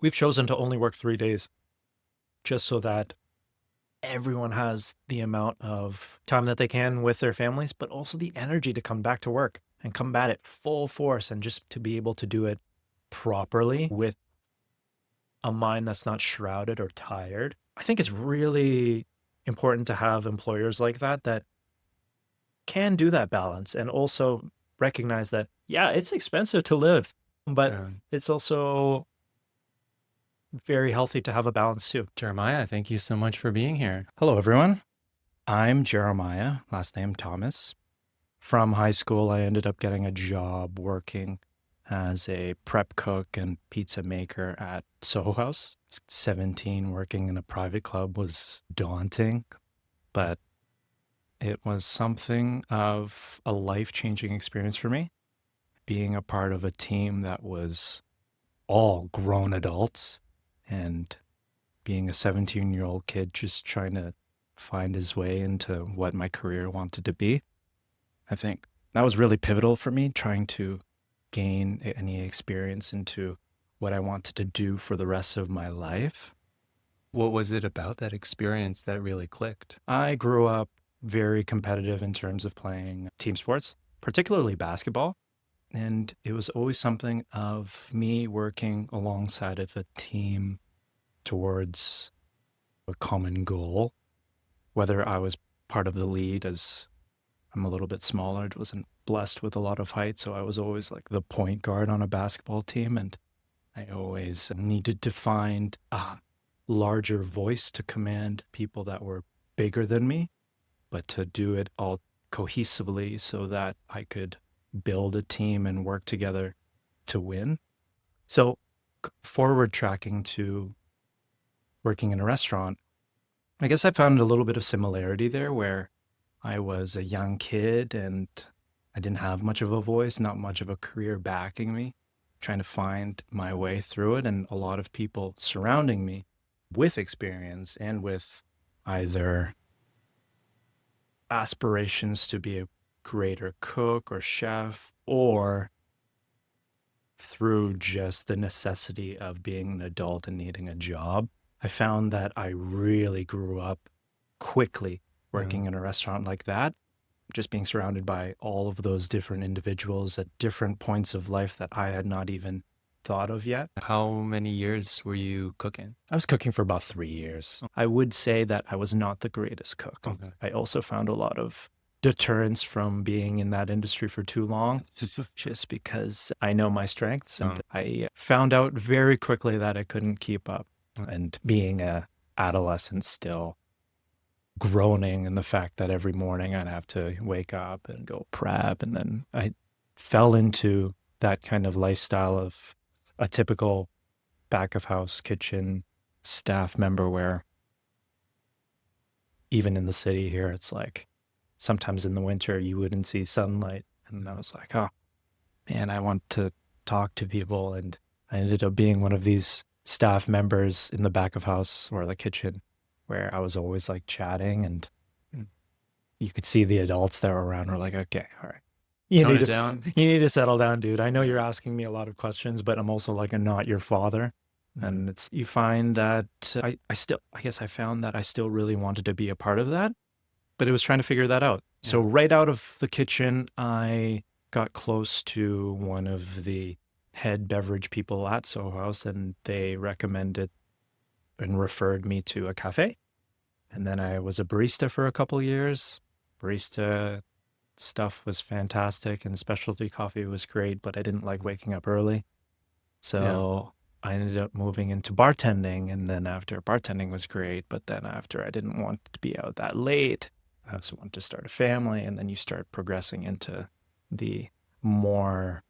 We've chosen to only work 3 days just so that everyone has the amount of time that they can with their families, but also the energy to come back to work and come at it full force and just to be able to do it properly with a mind that's not shrouded or tired. I think it's really important to have employers like that that can do that balance and also recognize that, yeah, it's expensive to live, but Yeah. it's also very healthy to have a balance too. Jeremiah, thank you so much for being here. Hello, everyone. I'm Jeremiah, last name Thomas. From high school, I ended up getting a job working as a prep cook and pizza maker at Soho House. 17, working in a private club was daunting, but it was something of a life-changing experience for me. Being a part of a team that was all grown adults and being a 17-year-old kid just trying to find his way into what my career wanted to be. I think that was really pivotal for me, trying to gain any experience into what I wanted to do for the rest of my life. What was it about that experience that really clicked? I grew up very competitive in terms of playing team sports, particularly basketball. And it was always something of me working alongside of a team towards a common goal, whether I was part of the lead as I'm a little bit smaller, wasn't blessed with a lot of height. So I was always like the point guard on a basketball team. And I always needed to find a larger voice to command people that were bigger than me, but to do it all cohesively so that I could build a team and work together to win. So, forward tracking to working in a restaurant, I guess I found a little bit of similarity there where I was a young kid and I didn't have much of a voice, not much of a career backing me, trying to find my way through it, and a lot of people surrounding me with experience and with either aspirations to be a greater cook or chef, or through just the necessity of being an adult and needing a job. I found that I really grew up quickly Yeah. working in a restaurant like that, just being surrounded by all of those different individuals at different points of life that I had not even thought of yet. How many years were you cooking? I was cooking for about 3 years. I would say that I was not the greatest cook. Okay. I also found a lot of deterrence from being in that industry for too long, just because I know my strengths. And I found out very quickly that I couldn't keep up. And being a adolescent still, groaning in the fact that every morning I'd have to wake up and go prep. And then I fell into that kind of lifestyle of a typical back of house kitchen staff member where even in the city here, it's like sometimes in the winter you wouldn't see sunlight. And I was like, oh man, I want to talk to people. And I ended up being one of these staff members in the back of house or the kitchen where I was always like chatting, and you could see the adults that were around were like, okay, all right. Tone it down. You need to settle down, dude. I know you're asking me a lot of questions, but I'm also like, I'm not your father. And it's, you find that I guess I found that I still really wanted to be a part of that, but it was trying to figure that out. So Yeah. right out of the kitchen, I got close to one of the head beverage people at Soho House, and they recommended and referred me to a cafe. And then I was a barista for a couple of years. Barista stuff was fantastic, and specialty coffee was great, but I didn't like waking up early. So I ended up moving into bartending, and then after bartending was great, but then after I didn't want to be out that late. I also wanted to start a family, and then you start progressing into the more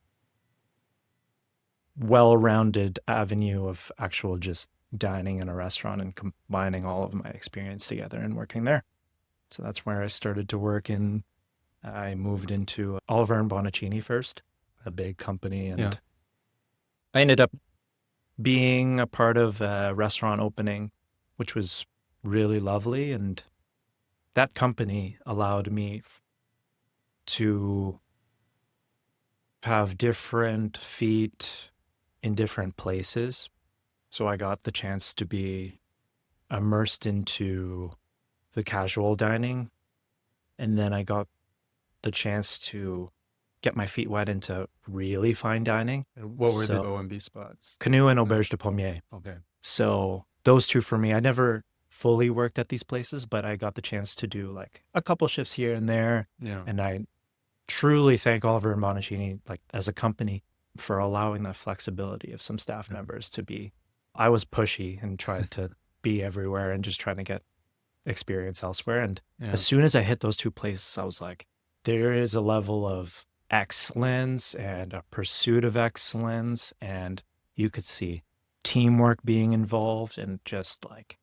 well-rounded avenue of actual just dining in a restaurant and combining all of my experience together and working there. So that's where I started to work in. I moved into Oliver and Bonacini first, a big company, and I ended up being a part of a restaurant opening, which was really lovely. And that company allowed me to have different feet in different places. So I got the chance to be immersed into the casual dining. And then I got the chance to get my feet wet into really fine dining. And what were the So O&B spots? Canoe and Auberge de Pommier. Okay. So those two for me, I never fully worked at these places, but I got the chance to do like a couple shifts here and there. Yeah. And I truly thank Oliver Bonacini, like as a company, for allowing that flexibility of some staff members to be. I was pushy and tried to be everywhere and just trying to get experience elsewhere. And Yeah. as soon as I hit those two places, I was like, there is a level of excellence and a pursuit of excellence. And you could see teamwork being involved and just like,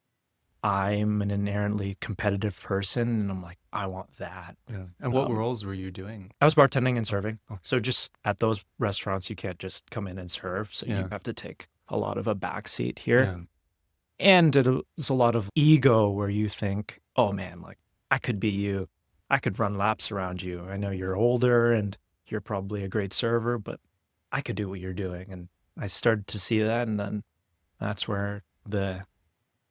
I'm an inherently competitive person. And I'm like, I want that. Yeah. And what Um, roles were you doing? I was bartending and serving. Oh. So just at those restaurants, you can't just come in and serve. So Yeah. you have to take a lot of a back seat here. Yeah. And there's a lot of ego where you think, oh man, like I could be you. I could run laps around you. I know you're older and you're probably a great server, but I could do what you're doing. And I started to see that. And then that's where the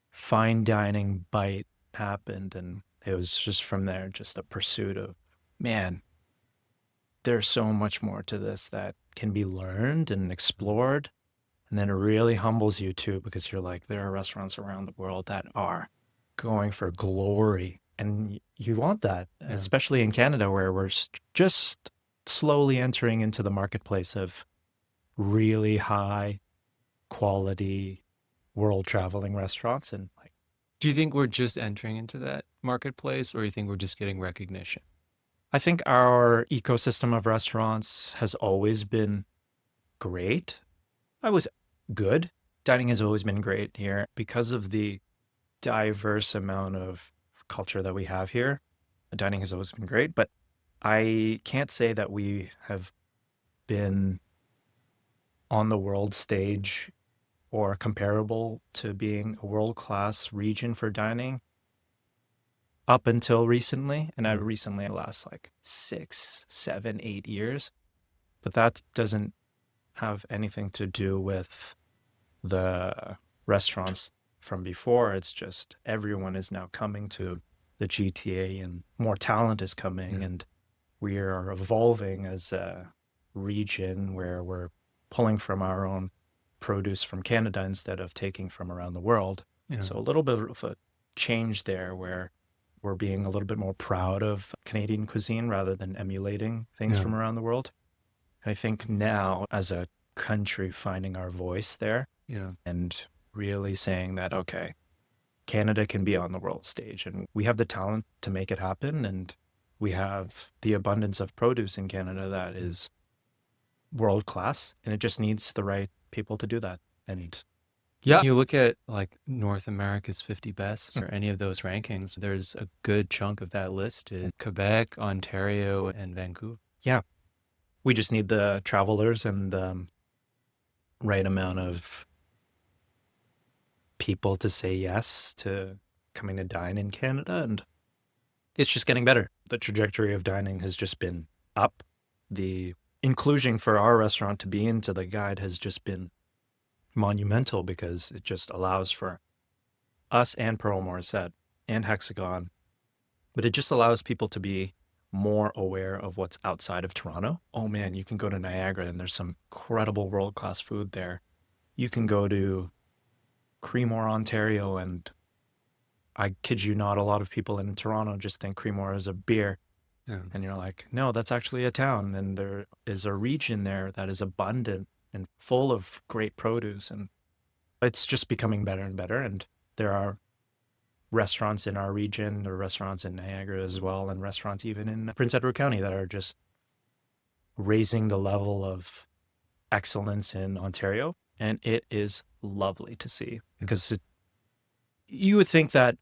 fine dining bite happened. And it was just from there, just a pursuit of, man, there's so much more to this that can be learned and explored. And then it really humbles you too, because you're like, there are restaurants around the world that are going for glory. And you want that, Yeah. especially in Canada, where we're just slowly entering into the marketplace of really high quality world traveling restaurants. And like, Do you think we're just entering into that marketplace, or you think we're just getting recognition? I think our ecosystem of restaurants has always been great. I was good. Dining has always been great here because of the diverse amount of culture that we have here. Dining has always been great, but I can't say that we have been on the world stage or comparable to being a world-class region for dining up until recently. And I recently last like 6, 7, 8 years. But that doesn't have anything to do with the restaurants from before. It's just everyone is now coming to the GTA and more talent is coming, and we are evolving as a region where we're pulling from our own produce from Canada instead of taking from around the world. Yeah. So a little bit of a change there where we're being a little bit more proud of Canadian cuisine rather than emulating things Yeah. from around the world. I think now as a country finding our voice there Yeah. and really saying that, okay, Canada can be on the world stage and we have the talent to make it happen. And we have the abundance of produce in Canada that is world class, and it just needs the right people to do that. And Yeah, you look at like North America's 50 best or any of those rankings, there's a good chunk of that list is Quebec, Ontario, and Vancouver. yeah, we just need the travelers and the right amount of people to say yes to coming to dine in Canada. And it's just getting better. The trajectory of dining has just been up. The inclusion for our restaurant to be into the guide has just been monumental because it just allows for us and Pearl Morissette and Hexagon, but it just allows people to be more aware of what's outside of Toronto. Oh man, you can go to Niagara and there's some incredible world-class food there. You can go to Creemore, Ontario, and I kid you not, a lot of people in Toronto just think Creemore is a beer. Yeah. And you're like, no, that's actually a town. And there is a region there that is abundant and full of great produce. And it's just becoming better and better. And there are restaurants in our region, or restaurants in Niagara as well, and restaurants even in Prince Edward County that are just raising the level of excellence in Ontario. And it is lovely to see because you would think that,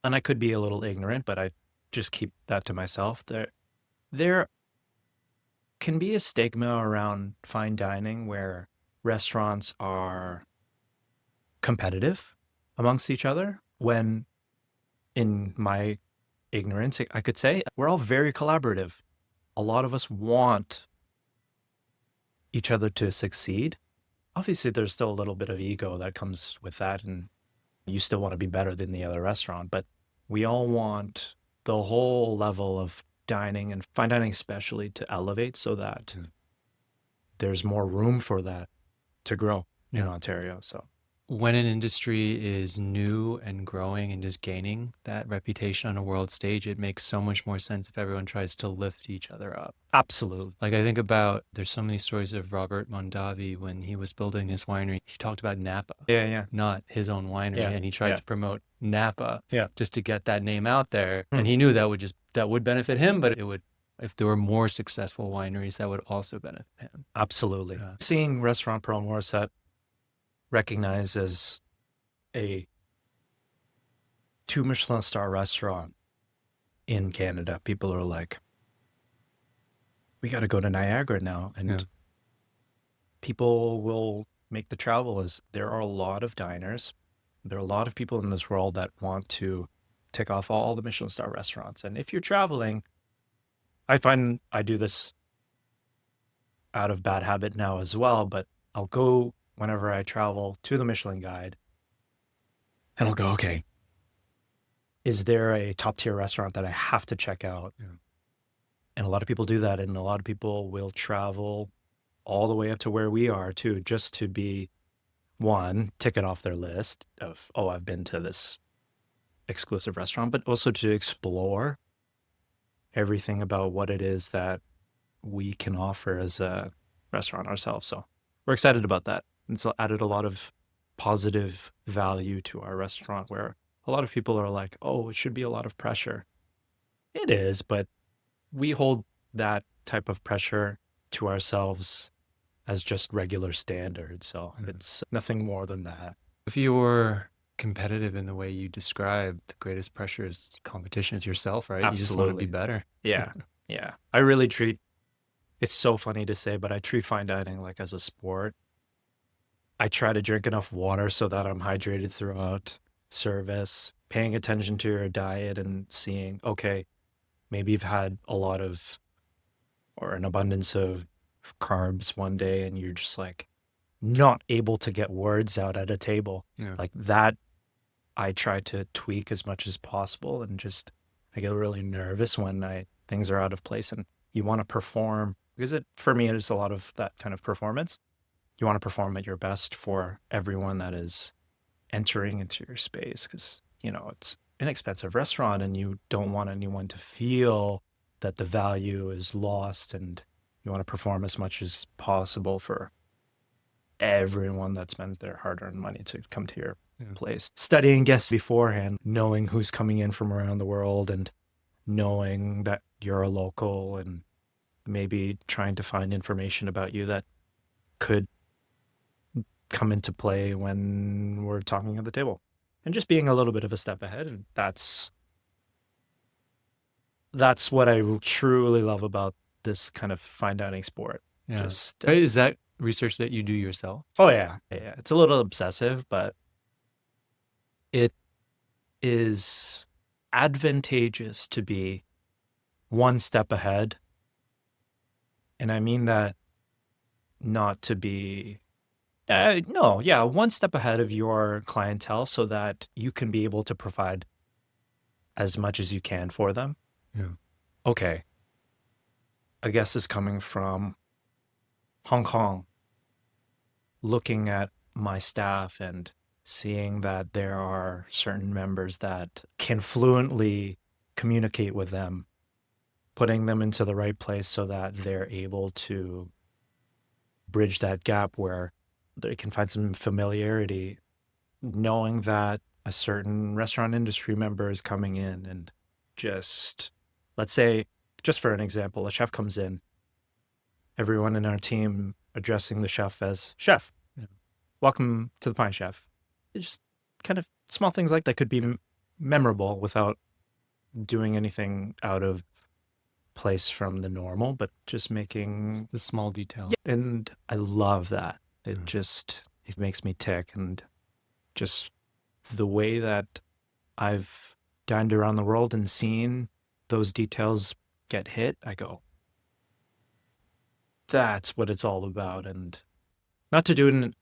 and I could be a little ignorant, but I just keep that to myself. There can be a stigma around fine dining where restaurants are competitive amongst each other, when in my ignorance, I could say we're all very collaborative. A lot of us want each other to succeed. obviously there's still a little bit of ego that comes with that, and you still want to be better than the other restaurant, but we all want the whole level of dining and fine dining especially to elevate so that there's more room for that to grow in Ontario. So when an industry is new and growing and just gaining that reputation on a world stage, it makes so much more sense if everyone tries to lift each other up. absolutely. Like I think about, there's so many stories of Robert Mondavi when he was building his winery. He talked about Napa, Yeah. not his own winery, Yeah. and he tried to promote Napa Yeah. just to get that name out there. And he knew that would benefit him, but it would, if there were more successful wineries, that would also benefit him. Absolutely. Seeing Restaurant Promore that recognized as a 2 Michelin star restaurant in Canada, people are like, we got to go to Niagara now. And people will make the travel. As there are a lot of diners. There are a lot of people in this world that want to tick off all the Michelin star restaurants. And if you're traveling, I find I do this out of bad habit now as well, but I'll go whenever I travel to the Michelin Guide and I'll go, okay, is there a top tier restaurant that I have to check out? And a lot of people do that. And a lot of people will travel all the way up to where we are too, just to be one, tick it off their list of, oh, I've been to this exclusive restaurant, but also to explore everything about what it is that we can offer as a restaurant ourselves. So we're excited about that. It's added a lot of positive value to our restaurant, where a lot of people are like, oh, it should be a lot of pressure. It is, but we hold that type of pressure to ourselves as just regular standards. So it's nothing more than that. If you're competitive in the way you describe, the greatest pressure is competition is yourself, right? Absolutely. You just want to be better. Yeah. I really treat, it's so funny to say, but I treat fine dining like as a sport. I try to drink enough water so that I'm hydrated throughout service, paying attention to your diet and seeing, okay, maybe you've had a lot of or an abundance of carbs one day and you're just like not able to get words out at a table. Like that, I try to tweak as much as possible, and just I get really nervous when things are out of place and you want to perform, because for me it is a lot of that kind of performance. You want to perform at your best for everyone that is entering into your space, because it's an expensive restaurant and you don't want anyone to feel that the value is lost, and you want to perform as much as possible for everyone that spends their hard-earned money to come to your place. Studying guests beforehand, knowing who's coming in from around the world, and knowing that you're a local, and maybe trying to find information about you that could come into play when we're talking at the table, and just being a little bit of a step ahead. And that's what I truly love about this kind of fine dining sport. Is that research that you do yourself? Oh yeah. It's a little obsessive, but it is advantageous to be one step ahead. And I mean that not to be, one step ahead of your clientele, so that you can be able to provide as much as you can for them. Okay. A guest is coming from Hong Kong, looking at my staff and seeing that there are certain members that can fluently communicate with them, putting them into the right place so that they're able to bridge that gap where they can find some familiarity, knowing that a certain restaurant industry member is coming in. And just, let's say, just for an example, a chef comes in, everyone in our team addressing the chef as chef. Welcome to the Pine Chef. It's just kind of small things like that could be memorable without doing anything out of place from the normal, but just making the small detail. And I love that. It makes me tick. And just the way that I've dined around the world and seen those details get hit, I go, that's what it's all about. And not to do it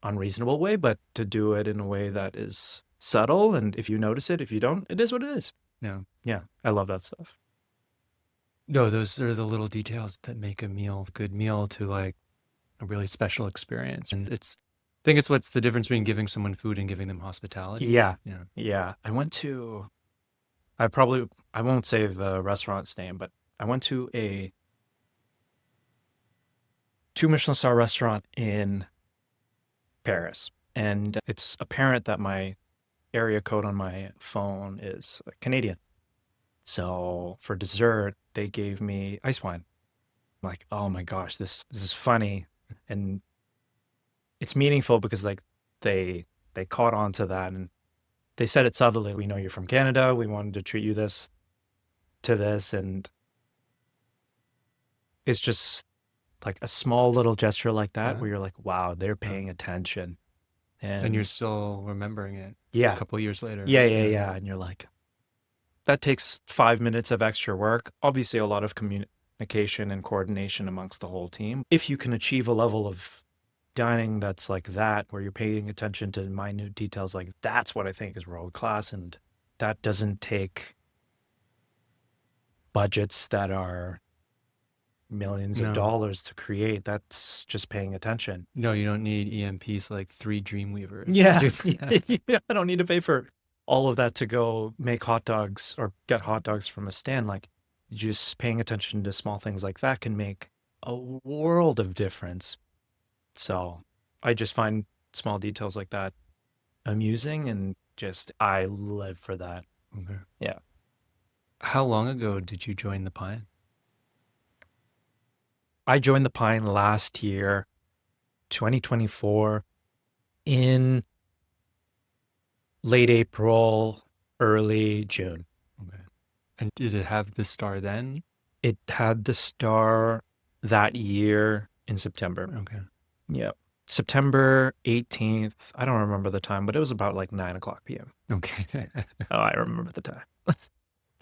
unreasonable way, but to do it in a way that is subtle. And if you notice it, if you don't, it is what it is. Yeah. Yeah, I love that stuff. No, those are the little details that make a good meal to like a really special experience. And I think it's what's the difference between giving someone food and giving them hospitality. Yeah. Yeah. Yeah. I won't say the restaurant's name, but I went to a 2 Michelin star restaurant in Paris. And it's apparent that my area code on my phone is Canadian. So for dessert, they gave me ice wine. I'm like, oh my gosh, this is funny. And it's meaningful because like they caught on to that and they said it subtly. We know you're from Canada. We wanted to treat you to this. And it's just like a small little gesture like that where you're like, wow, they're paying attention. And you're still remembering it yeah, a couple years later. yeah. And you're like, that takes 5 minutes of extra work. Obviously, a lot of communication and coordination amongst the whole team. If you can achieve a level of dining that's like that, where you're paying attention to minute details, like that's what I think is world class. And that doesn't take budgets that are millions of dollars to create. That's just paying attention. No, you don't need EMPs like 3 Dreamweavers. Yeah. I don't need to pay for all of that to go make hot dogs or get hot dogs from a stand. Like just paying attention to small things like that can make a world of difference. So I just find small details like that amusing and just I live for that. Okay. Yeah. How long ago did you join the Pine? I joined the Pine last year, 2024, in late April, early June. Okay. And did it have the star then? It had the star that year in September. Okay. Yeah. September 18th. I don't remember the time, but it was about like 9:00 p.m. Okay. Oh, I remember the time.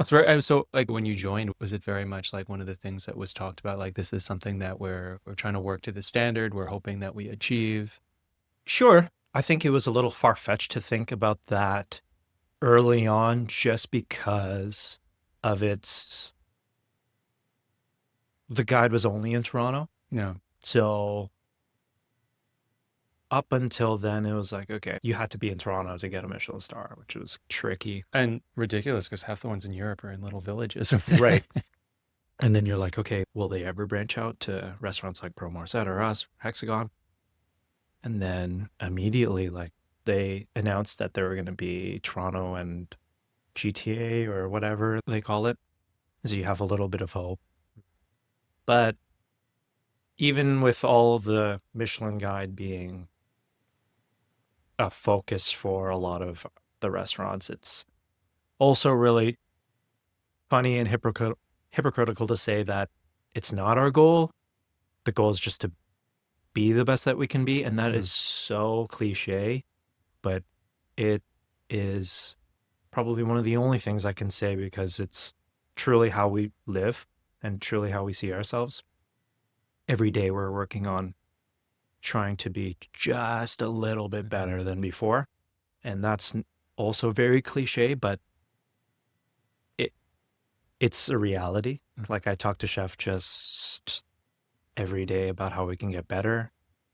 So like when you joined, was it very much like one of the things that was talked about, like this is something that we're trying to work to the standard, we're hoping that we achieve? Sure. I think it was a little far-fetched to think about that early on just because of the guide was only in Toronto. Yeah. So up until then, it was like, okay, you had to be in Toronto to get a Michelin star, which was tricky. And ridiculous because half the ones in Europe are in little villages. Right. And then you're like, okay, will they ever branch out to restaurants like Pro Morset or us, Hexagon? And then immediately, like, they announced that there were going to be Toronto and GTA or whatever they call it. So you have a little bit of hope. But even with all the Michelin guide being a focus for a lot of the restaurants, it's also really funny and hypocritical to say that it's not our goal. The goal is just to be the best that we can be. And that is so cliche, but it is probably one of the only things I can say because it's truly how we live and truly how we see ourselves. Every day we're working on trying to be just a little bit better than before. And that's also very cliche, but it's a reality. Like I talk to chef just every day about how we can get better.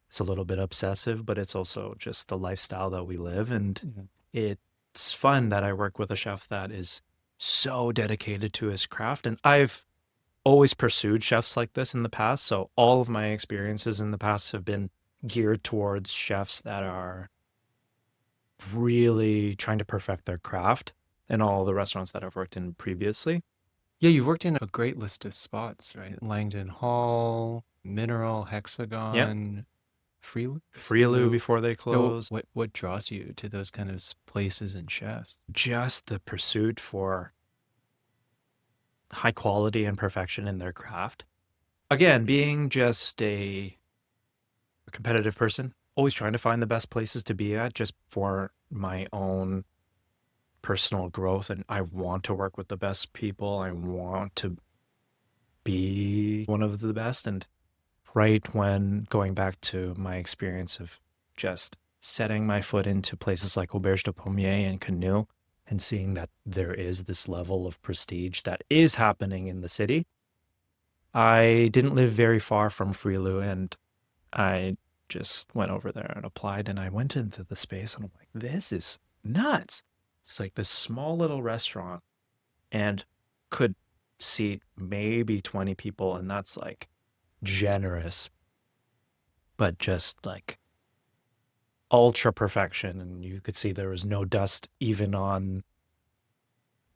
It's a little bit obsessive, but it's also just the lifestyle that we live. And it's fun that I work with a chef that is so dedicated to his craft. And I've always pursued chefs like this in the past. So all of my experiences in the past have been geared towards chefs that are really trying to perfect their craft in all the restaurants that I've worked in previously. Yeah, you've worked in a great list of spots, right? Langdon Hall, Mineral, Hexagon, Frilu before they closed. What draws you to those kind of places and chefs? Just the pursuit for high quality and perfection in their craft. Again, being just a competitive person, always trying to find the best places to be at just for my own personal growth. And I want to work with the best people. I want to be one of the best. And right when going back to my experience of just setting my foot into places like Auberge de Pommier and Canoe and seeing that there is this level of prestige that is happening in the city. I didn't live very far from Frilu, and I just went over there and applied, and I went into the space and I'm like, this is nuts. It's like this small little restaurant and could seat maybe 20 people, and that's like generous, but just like ultra perfection. And you could see there was no dust even on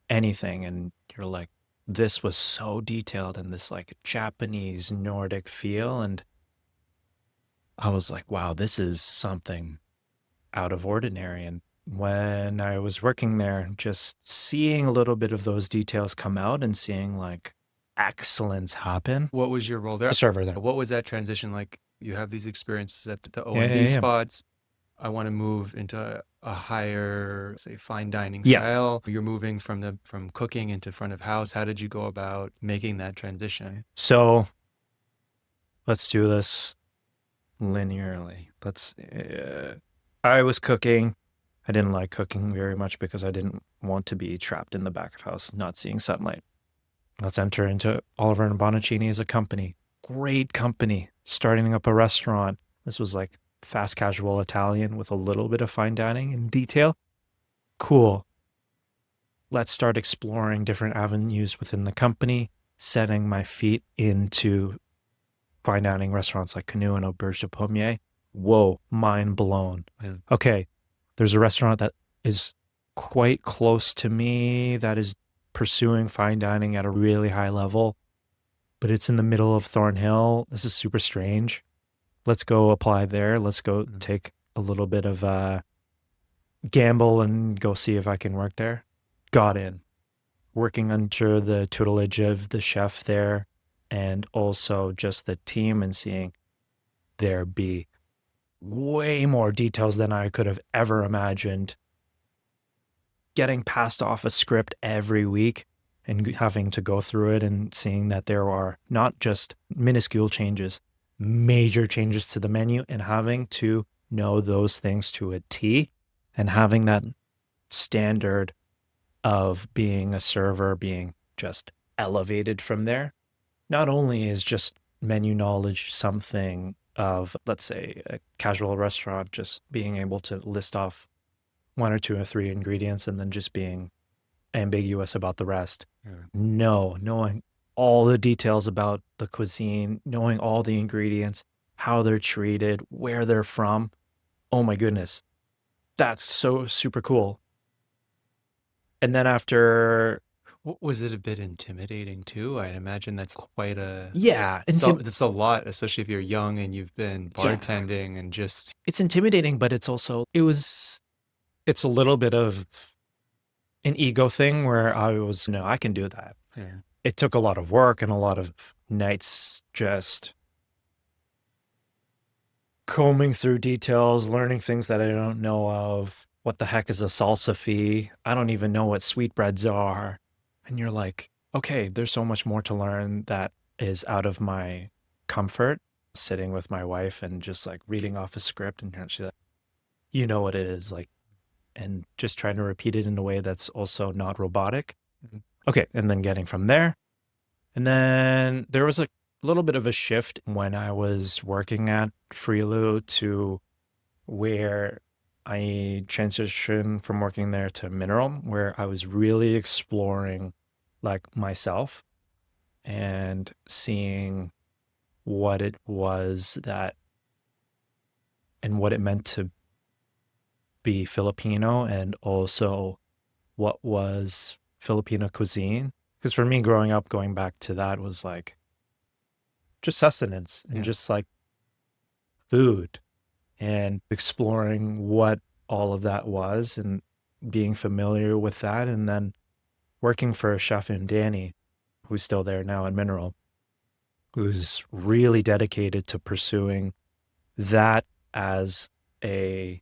anything. And you're like, this was so detailed in this like Japanese Nordic feel. And I was like, wow, this is something out of ordinary. And when I was working there, just seeing a little bit of those details come out and seeing like excellence happen. What was your role there? Server there. What was that transition like? You have these experiences at the Yeah, O&D yeah, yeah. spots. I want to move into a higher, say, fine dining Yeah. style. You're moving from cooking into front of house. How did you go about making that transition? So let's do this linearly. I was cooking. I didn't like cooking very much because I didn't want to be trapped in the back of house, not seeing sunlight. Let's enter into Oliver and Bonacini as a company. Great company, starting up a restaurant. This was like fast casual Italian with a little bit of fine dining and detail. Cool. Let's start exploring different avenues within the company, setting my feet into fine dining restaurants like Canoe and Auberge de Pommier. Whoa, mind blown. Yeah. Okay, there's a restaurant that is quite close to me that is pursuing fine dining at a really high level, but it's in the middle of Thornhill. This is super strange. Let's go apply there. Let's go take a little bit of a gamble and go see if I can work there. Got in. Working under the tutelage of the chef there and also just the team, and seeing there be way more details than I could have ever imagined. Getting passed off a script every week and having to go through it and seeing that there are not just minuscule changes, major changes to the menu, and having to know those things to a T, and having that standard of being a server being just elevated from there. Not only is just menu knowledge something of, let's say, a casual restaurant, just being able to list off 1 or 2 or 3 ingredients and then just being ambiguous about the rest. Yeah. No, knowing all the details about the cuisine, knowing all the ingredients, how they're treated, where they're from. Oh my goodness. That's so super cool. And then after... Was it a bit intimidating too? I imagine that's quite a... Yeah. It's a lot, especially if you're young and you've been bartending and just... It's intimidating, but it's also... It's a little bit of an ego thing where I was, no, I can do that. Yeah. It took a lot of work and a lot of nights just combing through details, learning things that I don't know of. What the heck is a salsa fee? I don't even know what sweetbreads are. And you're like, okay, there's so much more to learn that is out of my comfort. Sitting with my wife and just like reading off a script, and she's like, you know what it is, like, and just trying to repeat it in a way that's also not robotic. Mm-hmm. Okay, and then getting from there. And then there was a little bit of a shift when I was working at Frilu to where I transitioned from working there to Mineral, where I was really exploring like myself and seeing what it was that and what it meant to be Filipino, and also what was Filipino cuisine. Because for me, growing up, going back to that was like just sustenance and just like food, and exploring what all of that was and being familiar with that. And then working for a chef in Danny, who's still there now in Mineral, who's really dedicated to pursuing that as a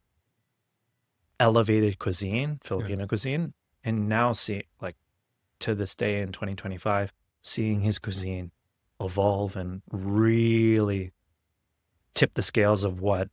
elevated cuisine, Filipino cuisine. And now see, like, to this day in 2025, seeing his cuisine evolve and really tip the scales of what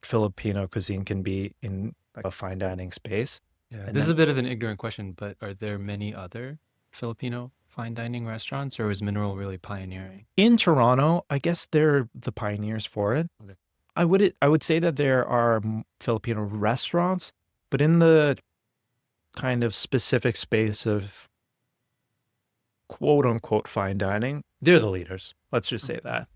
Filipino cuisine can be in like a fine dining space. Yeah, And this is then a bit of an ignorant question, but are there many other Filipino fine dining restaurants, or is Mineral really pioneering? in Toronto, I guess they're the pioneers for it. Okay. I would say that there are Filipino restaurants, but in the kind of specific space of quote unquote fine dining, they're the leaders. Let's just say that.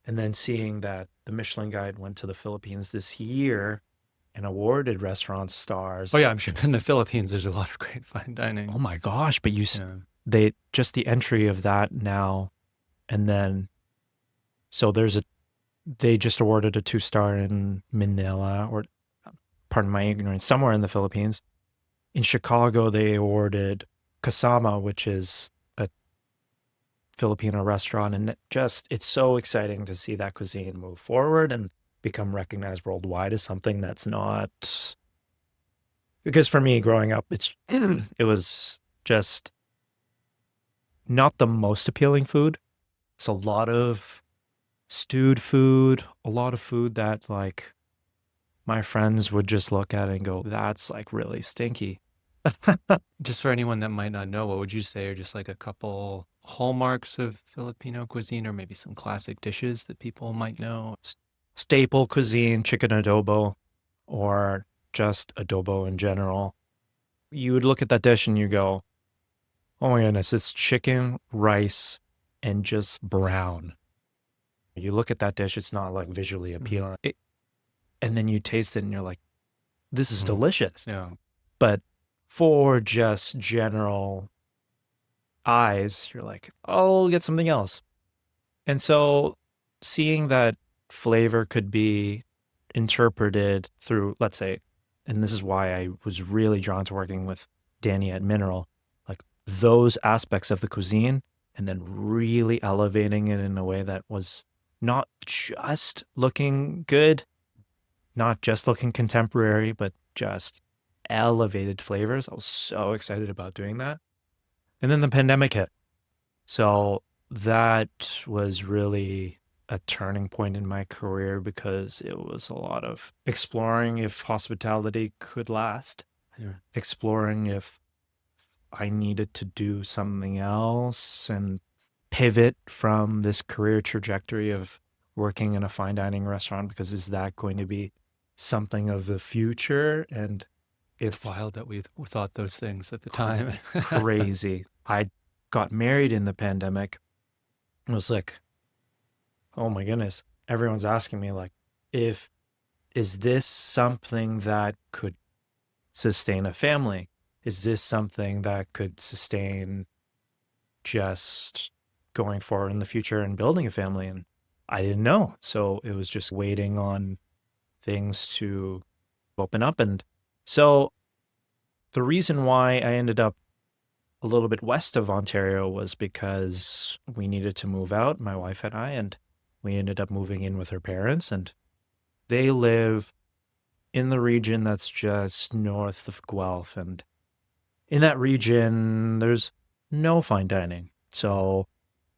And then seeing that the Michelin Guide went to the Philippines this year and awarded restaurant Oh stars. yeah, I'm sure in the Philippines there's a lot of great fine Oh dining. my gosh, but Yeah. they just the entry of that now, and then so they just awarded a 2-star in Manila, or pardon my ignorance, somewhere in the Philippines. In Chicago, they awarded Kasama, which is a Filipino restaurant. And it's so exciting to see that cuisine move forward and become recognized worldwide as something that's not, because for me growing up, it was just not the most appealing food. It's a lot of stewed food, a lot of food that like my friends would just look at it and go, that's like really stinky. Just for anyone that might not know, what would you say are just like a couple hallmarks of Filipino cuisine, or maybe some classic dishes that people might know? Staple cuisine, chicken adobo, or just adobo in general. You would look at that dish and you go, oh my goodness, it's chicken, rice, and just brown. You look at that dish, it's not like visually appealing. And then you taste it and you're like, this is delicious. Yeah. But for just general eyes, you're like, I'll get something else. And so seeing that flavor could be interpreted through, let's say, and this is why I was really drawn to working with Danny at Mineral, like those aspects of the cuisine, and then really elevating it in a way that was not just looking good, not just looking contemporary, but just elevated flavors. I was so excited about doing that. And then the pandemic hit. So that was really a turning point in my career because it was a lot of exploring if hospitality could last, Yeah. exploring if I needed to do something else and pivot from this career trajectory of working in a fine dining restaurant, because is that going to be something of the future? And It's wild that we thought those things at the time. crazy. I got married in the pandemic. I was like, oh my goodness. Everyone's asking me like, is this something that could sustain a family? Is this something that could sustain just going forward in the future and building a family? And I didn't know. So it was just waiting on things to open up. And so the reason why I ended up a little bit west of Ontario was because we needed to move out, my wife and I, and we ended up moving in with her parents. And they live in the region that's just north of Guelph. And in that region, there's no fine dining. So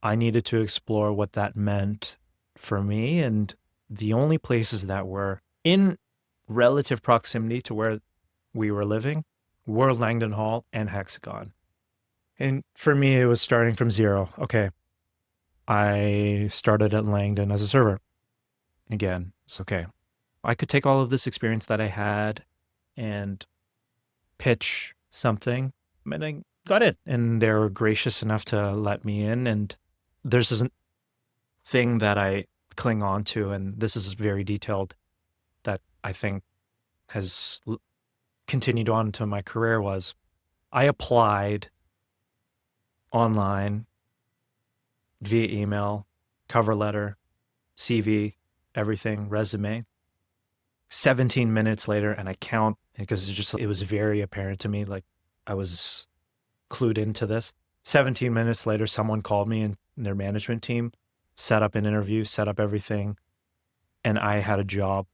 I needed to explore what that meant for me. And the only places that were in relative proximity to where we were living were Langdon Hall and Hexagon. And for me, it was starting from zero. Okay. I started at Langdon as a server. Again, it's okay. I could take all of this experience that I had and pitch something. And I got it. And they were gracious enough to let me in. And there's this thing that I cling on to, and this is very detailed, that I think has continued on to my career, was I applied online via email, cover letter, CV, everything, resume. 17 minutes later, and I count because it was very apparent to me, like I was clued into this. 17 minutes later, someone called me and their management team, set up an interview, set up everything, and I had a job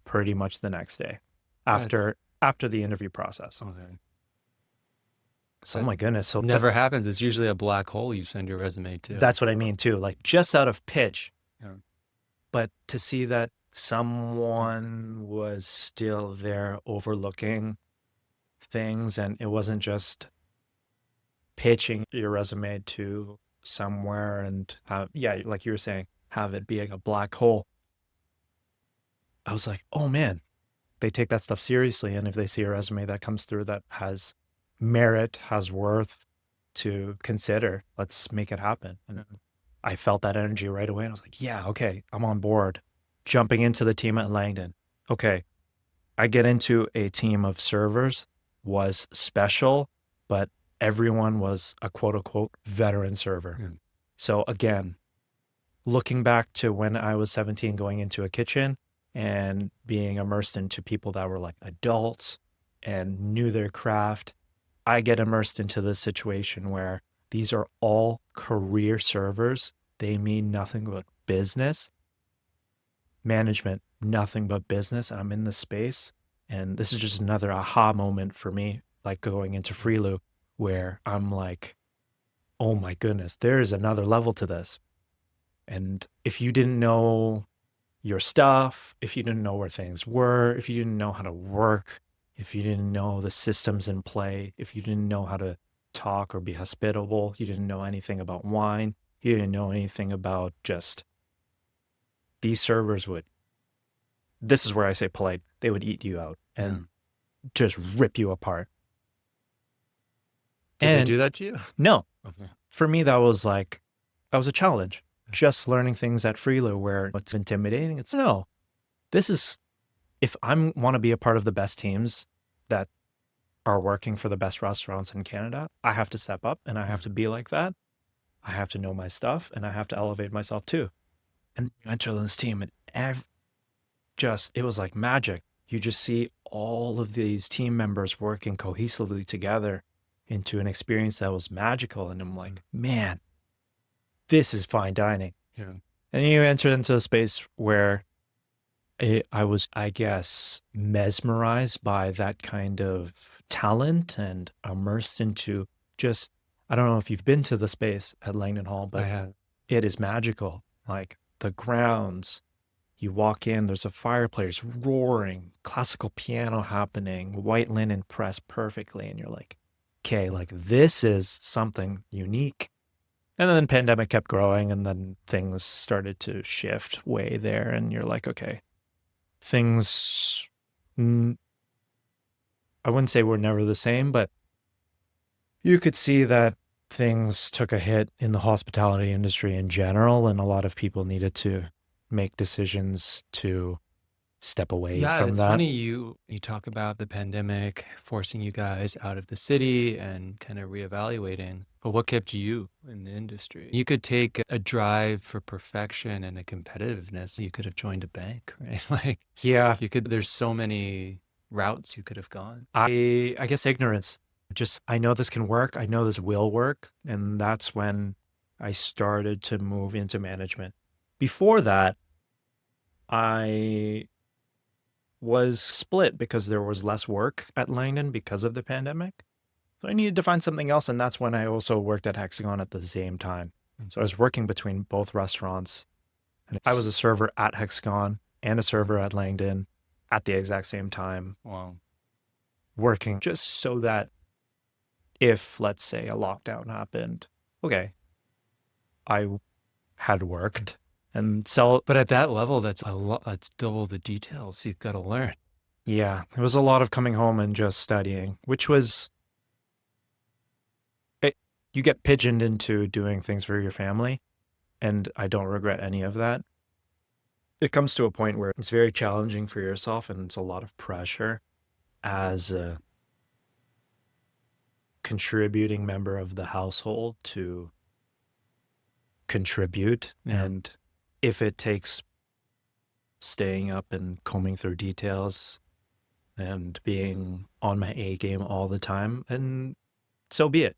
pretty much the next day after the interview process. Okay. So, oh my goodness. So Never happens. It's usually a black hole you send your resume to. That's what I mean too. Like just out of pitch. Yeah. But to see that someone was still there overlooking things, and it wasn't just pitching your resume to somewhere and have, yeah, like you were saying, have it being a black hole. I was like, oh man, they take that stuff seriously. And if they see a resume that comes through that has merit, has worth to consider, let's make it happen. And I felt that energy right away. And I was like, yeah, okay, I'm on board. Jumping into the team at Langdon. Okay, I get into a team of servers, was special, but everyone was a quote unquote veteran server. Yeah. So again, looking back to when I was 17, going into a kitchen and being immersed into people that were like adults and knew their craft, I get immersed into this situation where these are all career servers. They mean nothing but business, management, nothing but business. And I'm in this space. And this is just another aha moment for me, like going into Frilu, where I'm like, oh my goodness, there is another level to this. And if you didn't know your stuff, if you didn't know where things were, if you didn't know how to work, if you didn't know the systems in play, if you didn't know how to talk or be hospitable, you didn't know anything about wine, you didn't know anything about just these servers would, this is where I say polite, they would eat you out and just rip you apart. Did they do that to you? No. Okay. For me, that was a challenge. Just learning things at Frilu where it's intimidating. It's no, this is, if I want to be a part of the best teams that are working for the best restaurants in Canada, I have to step up and I have to be like that. I have to know my stuff and I have to elevate myself too. And you enter this team and it was like magic. You just see all of these team members working cohesively together into an experience that was magical. And I'm like, man, this is fine dining. Yeah. And you enter into a space where I was, I guess, mesmerized by that kind of talent and immersed into just, I don't know if you've been to the space at Langdon Hall, but I have. it is magical. Like the grounds, you walk in, there's a fireplace roaring, classical piano happening, white linen pressed perfectly. And you're like, okay, like this is something unique. And then the pandemic kept growing and then things started to shift way there. And you're like, okay, things, I wouldn't say we're never the same, but you could see that things took a hit in the hospitality industry in general. And a lot of people needed to make decisions to step away from It's that. funny you talk about the pandemic forcing you guys out of the city and kind of reevaluating. But what kept you in the industry? You could take a drive for perfection and a competitiveness. You could have joined a bank, right? Like, Yeah, there's so many routes you could have gone. I guess ignorance. Just, I know this can work. I know this will work. And that's when I started to move into management. Before that, I was split because there was less work at Langdon because of the pandemic. So I needed to find something else. And that's when I also worked at Hexagon at the same time. So I was working between both restaurants. And I was a server at Hexagon and a server at Langdon at the exact same time. Wow. Working just so that if, let's say, a lockdown happened, okay, I had worked and sell. But at that level, that's a lot. That's double the details you've got to learn. Yeah, it was a lot of coming home and just studying, which was, you get pigeoned into doing things for your family, and I don't regret any of that. It comes to a point where it's very challenging for yourself and it's a lot of pressure as a contributing member of the household to contribute. Yeah. And if it takes staying up and combing through details and being on my A game all the time, and so be it.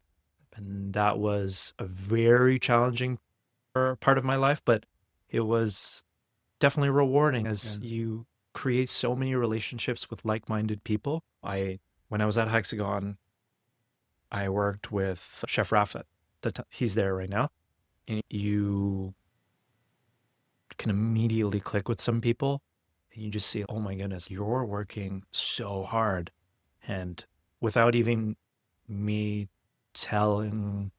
And that was a very challenging part of my life, but it was definitely rewarding as you create so many relationships with like-minded people. When I was at Hexagon, I worked with Chef Rafa. He's there right now. And you can immediately click with some people You just see, oh my goodness, you're working so hard. And without even me telling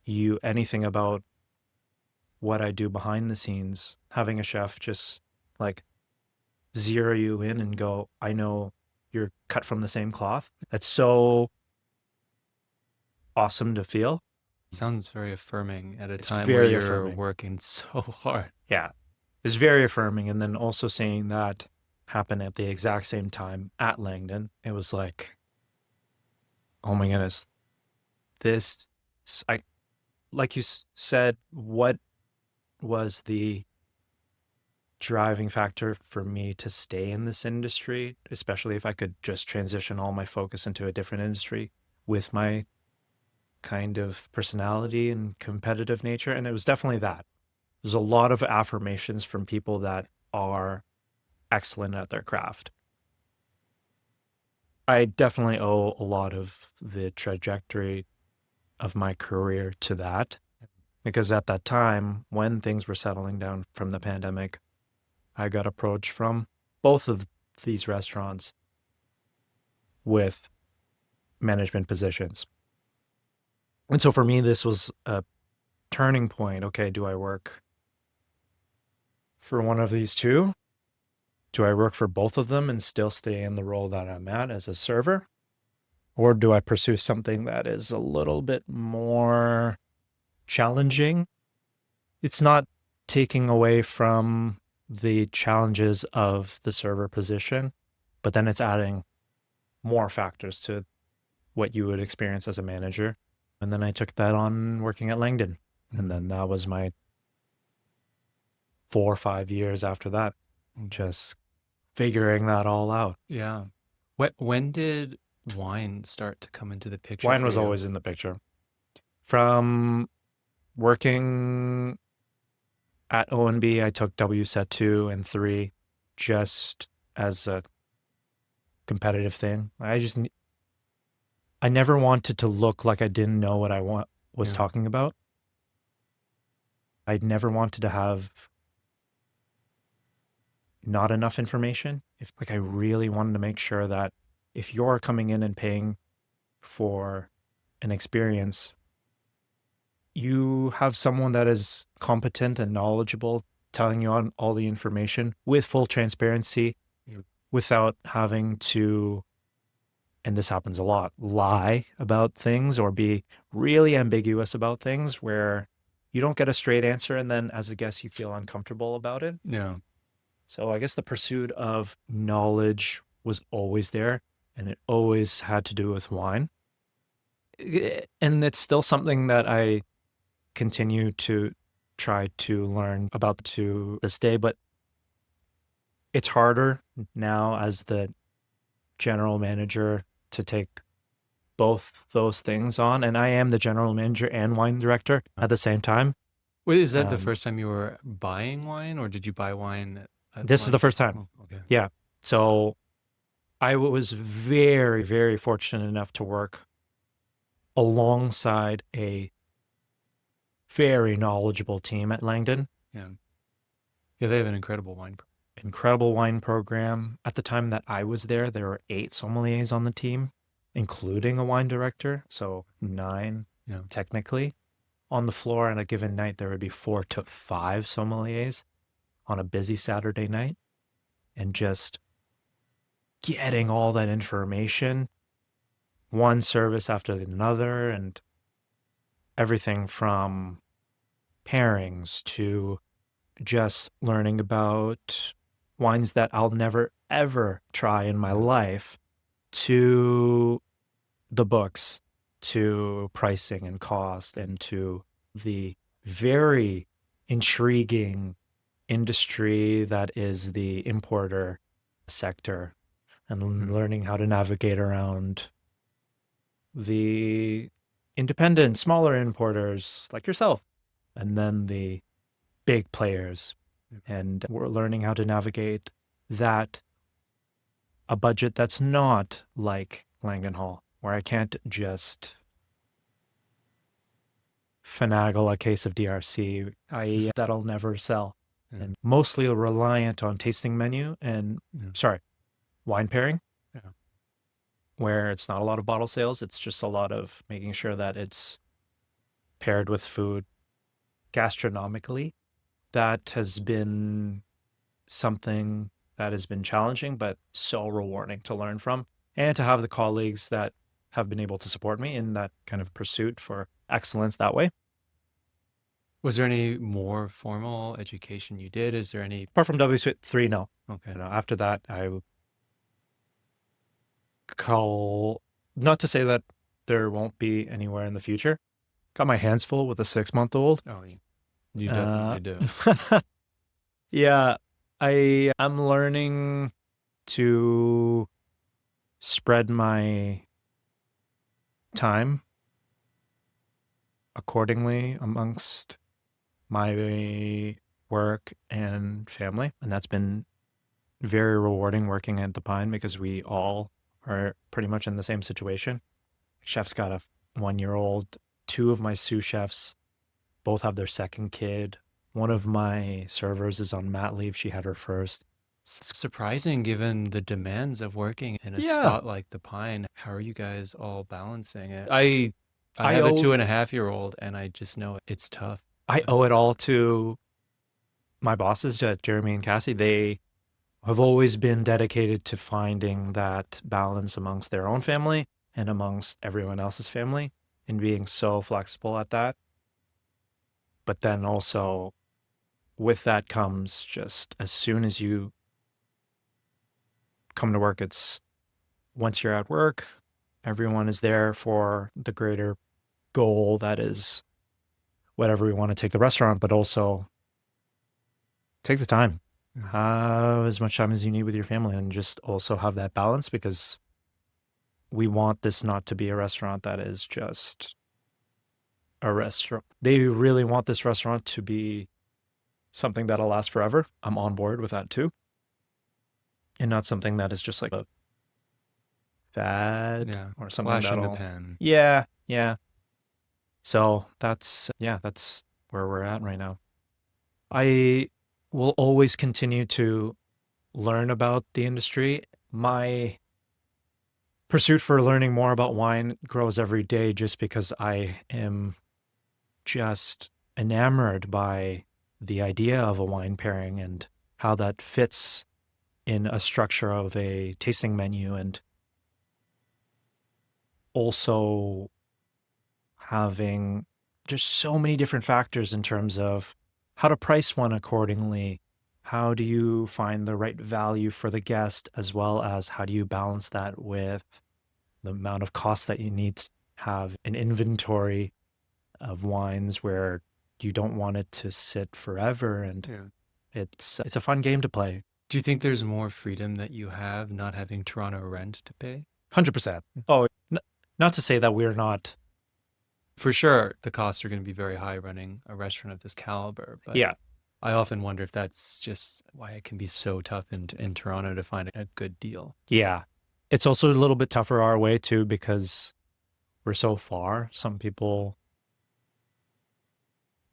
you anything about what I do behind the scenes, having a chef just like zero you in and go, I know you're cut from the same cloth. That's so awesome to feel. Sounds very affirming at a It's time where very you're affirming. working so hard. Yeah. It's very affirming. And then also seeing that happen at the exact same time at Langdon, it was like, oh my goodness, this, I, like you said, what was the driving factor for me to stay in this industry, especially if I could just transition all my focus into a different industry with my kind of personality and competitive nature? And it was definitely that. There's a lot of affirmations from people that are excellent at their craft. I definitely owe a lot of the trajectory of my career to that, because at that time, when things were settling down from the pandemic, I got approached from both of these restaurants with management positions. And so for me, this was a turning point. Okay, do I work for one of these two? Do I work for both of them and still stay in the role that I'm at as a server? Or do I pursue something that is a little bit more challenging? It's not taking away from the challenges of the server position, but then it's adding more factors to what you would experience as a manager. And then I took that on working at Langdon. And then that was my 4 or 5 years after that, just figuring that all out. Yeah. When did wine start to come into the picture Wine for was you? always in the picture. From working at O&B, I took WSET 2 and 3 just as a competitive thing. I never wanted to look like I didn't know what I was Yeah. talking about. I never wanted to have not enough information. If like I really wanted to make sure that if you're coming in and paying for an experience, you have someone that is competent and knowledgeable telling you on all the information with full transparency, without having to, and this happens a lot, lie about things or be really ambiguous about things where you don't get a straight answer and then as a guest you feel uncomfortable about it. Yeah. So I guess the pursuit of knowledge was always there, and it always had to do with wine. And it's still something that I continue to try to learn about to this day, but it's harder now as the general manager to take both those things on. And I am the general manager and wine director at the same time. Wait, is that the first time you were buying wine, or did you buy wine at This is the first time. Oh, okay. Yeah. So I was very, very fortunate enough to work alongside a very knowledgeable team at Langdon. Yeah. Yeah, they have an Incredible wine program. At the time that I was there were 8 sommeliers on the team, including a wine director. So 9 technically. On the floor on a given night, there would be 4 to 5 sommeliers on a busy Saturday night. And just getting all that information, one service after another, and everything from pairings to just learning about wines that I'll never ever try in my life, to the books, to pricing and cost, and to the very intriguing industry that is the importer sector, and learning how to navigate around the independent, smaller importers like yourself, and then the big players. And we're learning how to navigate that, a budget that's not like Langdon Hall, where I can't just finagle a case of DRC, that'll never sell. Yeah. and mostly reliant on tasting menu and, Yeah. sorry, wine pairing, Yeah. where it's not a lot of bottle sales. It's just a lot of making sure that it's paired with food gastronomically. That has been something that has been challenging, but so rewarding to learn from and to have the colleagues that have been able to support me in that kind of pursuit for excellence that way. Was there any more formal education you did? Is there any? Apart from W3, no. Okay. After that, I would call, not to say that there won't be anywhere in the future. Got my hands full with a 6-month-old. Oh, you definitely do. Yeah, I'm learning to spread my time accordingly amongst my work and family. And that's been very rewarding working at the Pine because we all are pretty much in the same situation. Chef's got a 1-year-old. Two of my sous chefs both have their second kid. One of my servers is on mat leave. She had her first. It's surprising given the demands of working in a Yeah. spot like the Pine. How are you guys all balancing it? I I have a owe 2.5-year-old, and I just know it's tough. I owe it all to my bosses, Jeremy and Cassie. They have always been dedicated to finding that balance amongst their own family and amongst everyone else's family and being so flexible at that. But then also with that comes just as soon as you come to work, it's once you're at work, everyone is there for the greater goal that is whatever we want to take the restaurant, but also take the time. Have as much time as you need with your family and just also have that balance because we want this not to be a restaurant that is just a restaurant. They really want this restaurant to be something that'll last forever. I'm on board with that too. And not something that is just like a fad or something flash in the that'll. pan. Yeah. So that's where we're at right now. I will always continue to learn about the industry. My pursuit for learning more about wine grows every day just because I am just enamored by the idea of a wine pairing and how that fits in a structure of a tasting menu, and also having just so many different factors in terms of how to price one accordingly. How do you find the right value for the guest, as well as how do you balance that with the amount of cost that you need to have an inventory of wines where you don't want it to sit forever, and it's a fun game to play. Do you think there's more freedom that you have not having Toronto rent to pay? 100%. Oh, not to say that we're not. For sure, the costs are going to be very high running a restaurant of this caliber. But Yeah. I often wonder if that's just why it can be so tough in Toronto to find a good deal. Yeah. It's also a little bit tougher our way too because we're so far. Some people,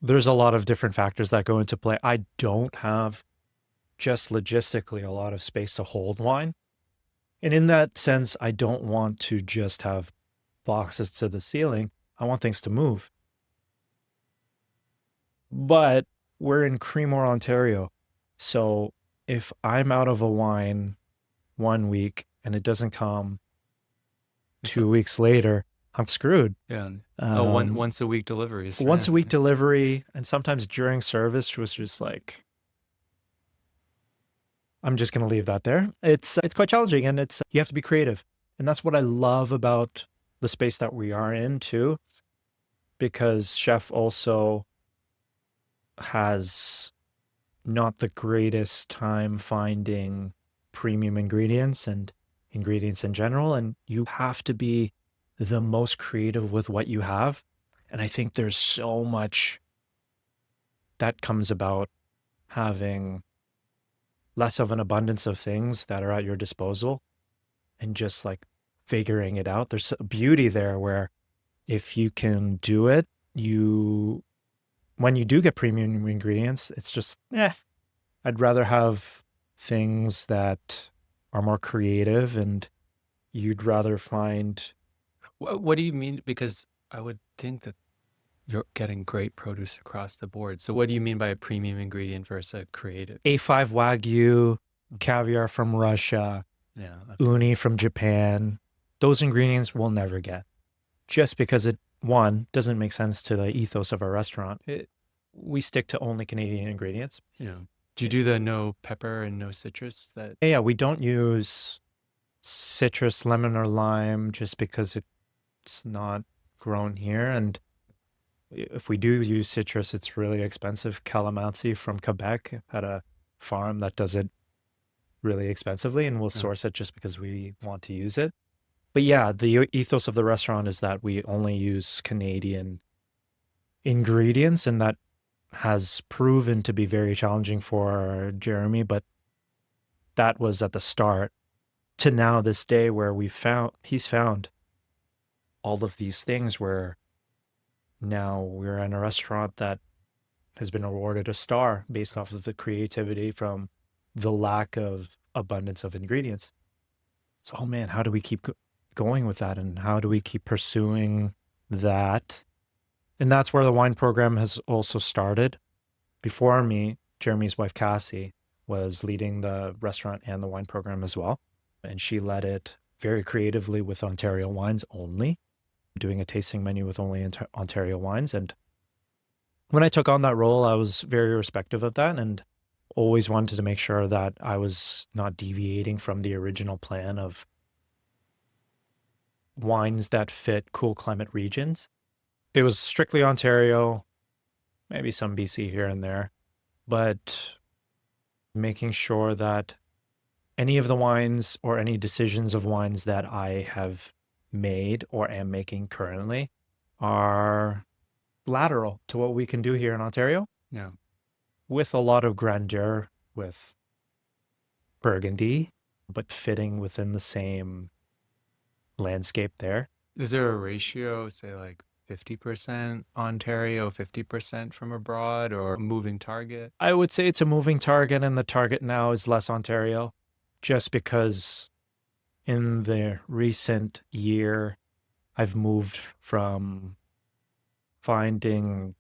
there's a lot of different factors that go into play. I don't have just logistically a lot of space to hold wine. And in that sense, I don't want to just have boxes to the ceiling. I want things to move. But we're in Creemore, Ontario. So if I'm out of a wine 1 week and it doesn't come 2 weeks later, I'm screwed. Yeah. Once a week deliveries. Once a week delivery, and sometimes during service was just like, I'm just going to leave that there. It's quite challenging, and you have to be creative. And that's what I love about the space that we are in too, because chef also has not the greatest time finding premium ingredients and ingredients in general. And you have to be the most creative with what you have. And I think there's so much that comes about having less of an abundance of things that are at your disposal and just like figuring it out. There's a beauty there where if you can do it, when you do get premium ingredients, it's just, I'd rather have things that are more creative, and you'd rather find What do you mean? Because I would think that you're getting great produce across the board. So what do you mean by a premium ingredient versus a creative? A5 Wagyu, caviar from Russia, Yeah. Okay. uni from Japan. Those ingredients we'll never get just because it, one, doesn't make sense to the ethos of our restaurant. We stick to only Canadian ingredients. Yeah. Do you do the no pepper and no citrus that? Yeah, we don't use citrus, lemon, or lime just because it's not grown here. And if we do use citrus, it's really expensive. Calamansi from Quebec had a farm that does it really expensively, and we'll Oh, source it just because we want to use it. But yeah, the ethos of the restaurant is that we only use Canadian ingredients, and that has proven to be very challenging for Jeremy. But that was at the start to now this day where he's found all of these things where now we're in a restaurant that has been awarded a star based off of the creativity from the lack of abundance of ingredients. It's, oh man, how do we keep going with that? And how do we keep pursuing that? And that's where the wine program has also started. Before me, Jeremy's wife, Cassie, was leading the restaurant and the wine program as well. And she led it very creatively with Ontario wines only, doing a tasting menu with only Ontario wines. And when I took on that role, I was very respectful of that and always wanted to make sure that I was not deviating from the original plan of wines that fit cool climate regions. It was strictly Ontario, maybe some BC here and there, but making sure that any of the wines or any decisions of wines that I have made or am making currently are lateral to what we can do here in Ontario, yeah. with a lot of grandeur with Burgundy, but fitting within the same landscape there. Is there a ratio, say like 50% Ontario, 50% from abroad, or a moving target? I would say it's a moving target, and the target now is less Ontario, just because in the recent year, I've moved from finding